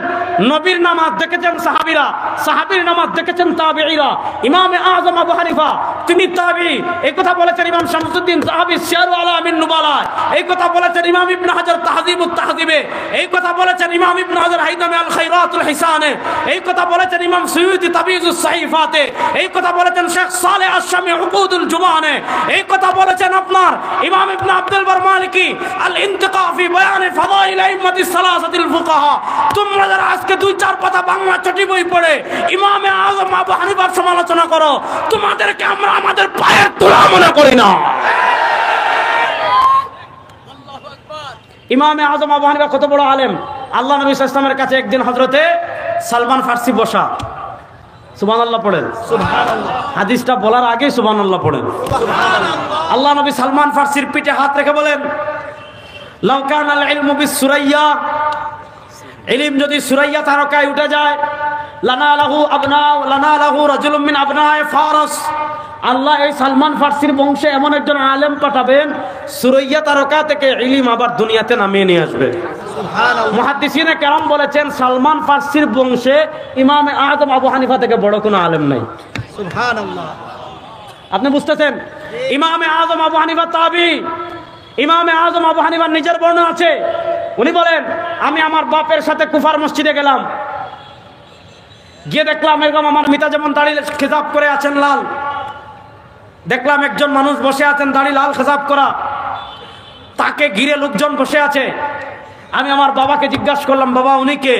Speaker 1: নবীর নামাজ দেখেছেন সাহাবীরা, সাহাবীর নামাজ দেখেছেন তাবিঈরা। ইমাম আজম আবু হানিফা তিনি তাবিঈ, এই কথা বলেছেন ইমাম শামসুদ্দিন সাহাবী সিয়ারু আলামিন নুবালা, এই কথা বলেছেন ইমাম ইবনে হাজার তাহযীবুত তাহযীবে, এই কথা বলেছেন ইমাম ইবনে হাজার হাইদামে আল খায়রাতুল হিসানে, এই কথা বলেছেন ইমাম সুয়ুতি তাবিজুস সাহিফাতে, এই কথা বলেছেন শেখ সালেহ আশ-শামী উকুদুল জুবানে, এই কথা বলেছেন আপনার ইমাম ইবনে আব্দুল বার মালিকি আল ইনতিকা ফি বায়ান ফাদাইল আইম্মাতিস সালাসাতিল ফুকাহা। তোমরা যারা আজকে 2-4 পাতা বাংলা চটি বই পড়ে ইমাম আজম আবু হানিফার সমালোচনা করো, তোমাদেরকে আমরা আমাদের পায়ের তোলা মনে করি না। ইমাম আজম আবু হানিফা কত বড় আলেম। আল্লাহ নবী সাল্লাল্লাহু আলাইহি ওয়াসাল্লামের কাছে একদিন হযরতে সালমান ফারসি বসা, সুবহানাল্লাহ পড়েন।
Speaker 3: সুবহানাল্লাহ।
Speaker 1: হাদিসটা বলার আগে সুবহানাল্লাহ পড়েন। আল্লাহ নবী সালমান ফারসির পিঠে হাত রেখে বলেন, লাউ কানাল ইলমু বিসুরাইয়া, ইলম যদি সুরাইয়া তারকায় উঠে যায়, লানা লাহু রাজুলুম মিন আবনায়ে ফারস, আল্লাহ এই সালমান ফারসির বংশে এমন একজন আলেম পাঠাবেন, সুরাইয়া তারকা থেকে ইলম আবার দুনিয়াতে নামিয়ে নিয়ে আসবে।
Speaker 3: সুবহানাল্লাহ।
Speaker 1: মুহাদ্দিসিনে কেরাম বলেছেন সালমান ফারসির বংশে ইমাম আজম আবু হানিফা থেকে বড় কোনো আলেম নাই।
Speaker 3: সুবহানাল্লাহ।
Speaker 1: আপনি বুঝতেছেন? ইমাম আজম আবু হানিফা তাবি। ইমাম আজম আবু হানিফার নিজের বর্ণনা আছে, উনি বলেন আমি আমার বাপের সাথে কুফার মসজিদে গেলাম, গিয়ে দেখলাম এরকম আমার মিতা যেমন দাড়ি খেজাব করে আছেন লাল, দেখলাম একজন মানুষ বসে আছেন দাড়ি লাল খেজাব করা, তাকে ঘিরে লোকজন বসে আছে। আমি আমার বাবাকে জিজ্ঞাসা করলাম, বাবা উনি কে?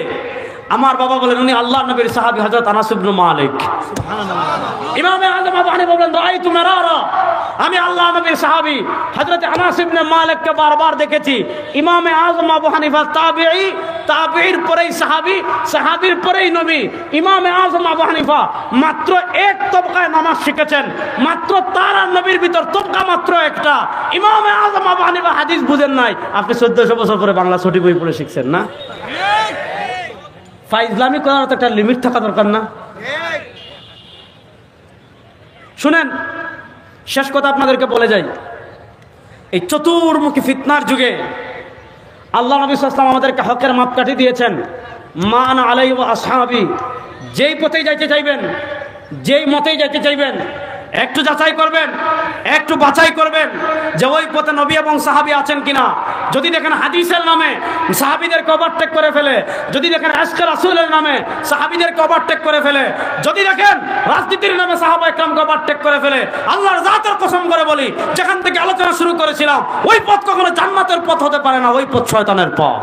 Speaker 1: আমার বাবা বলেন উনি আল্লাহ নবীর সাহাবী হযরত আনাস ইবনে মালিক। ইমাম আজম আবু হানিফা বলেন রাআইতু মারারা, আমি আল্লাহ নবীর সাহাবী হযরত আনাস ইবনে মালিককে বারবার দেখেছি। ইমাম আজম আবু হানিফা তাবিঈ, তাবিঈর পরেই সাহাবী, সাহাবীর পরেই নবী। ইমাম আজম আবু হানিফা মাত্র এক তবকায় নামাজ শিখেছেন, মাত্র তার আর নবীর ভিতর তবকা মাত্র একটা। ইমাম আজম আবু হানিফা হাদিস বুঝেন নাই, আপনি 1400 বছর পরে বাংলা ছটি বই পড়ে শিখছেন না? ফাইজলামি করার তো একটা লিমিট থাকা দরকার না? শুনেন, শেষ কথা আপনাদেরকে বলে যাই, এই চতুর্মুখী ফিতনার যুগে আল্লাহ নবী সাল্লাল্লাহু আলাইহি ওয়াসাল্লাম আমাদেরকে হকের মাপকাঠি দিয়েছেন। মা আনা আলাইহি ওয়া আসহাবি, যেই পথেই যাইতে চাইবেন, যেই মতেই যাইতে চাইবেন, একটু যাচাই করবেন, একটু বাছাই করবেন যে ওই পথে নবী এবং সাহাবী আছেন কিনা। যদি দেখেন হাদিসের নামে সাহাবীদেরকে ওভারটেক করে ফেলে, যদি দেখেন আশকে রাসূলের নামে সাহাবীদেরকে ওভারটেক করে ফেলে, যদি দেখেন রাজনীতির নামে সাহাবায়ে কেরামকে ওভারটেক করে ফেলে, আল্লাহর জাতের কসম করে বলি, যেখান থেকে আলোচনা শুরু করেছিলাম ওই পথ কখনো জান্নাতের পথ হতে পারে না, ওই পথ শয়তানের পথ।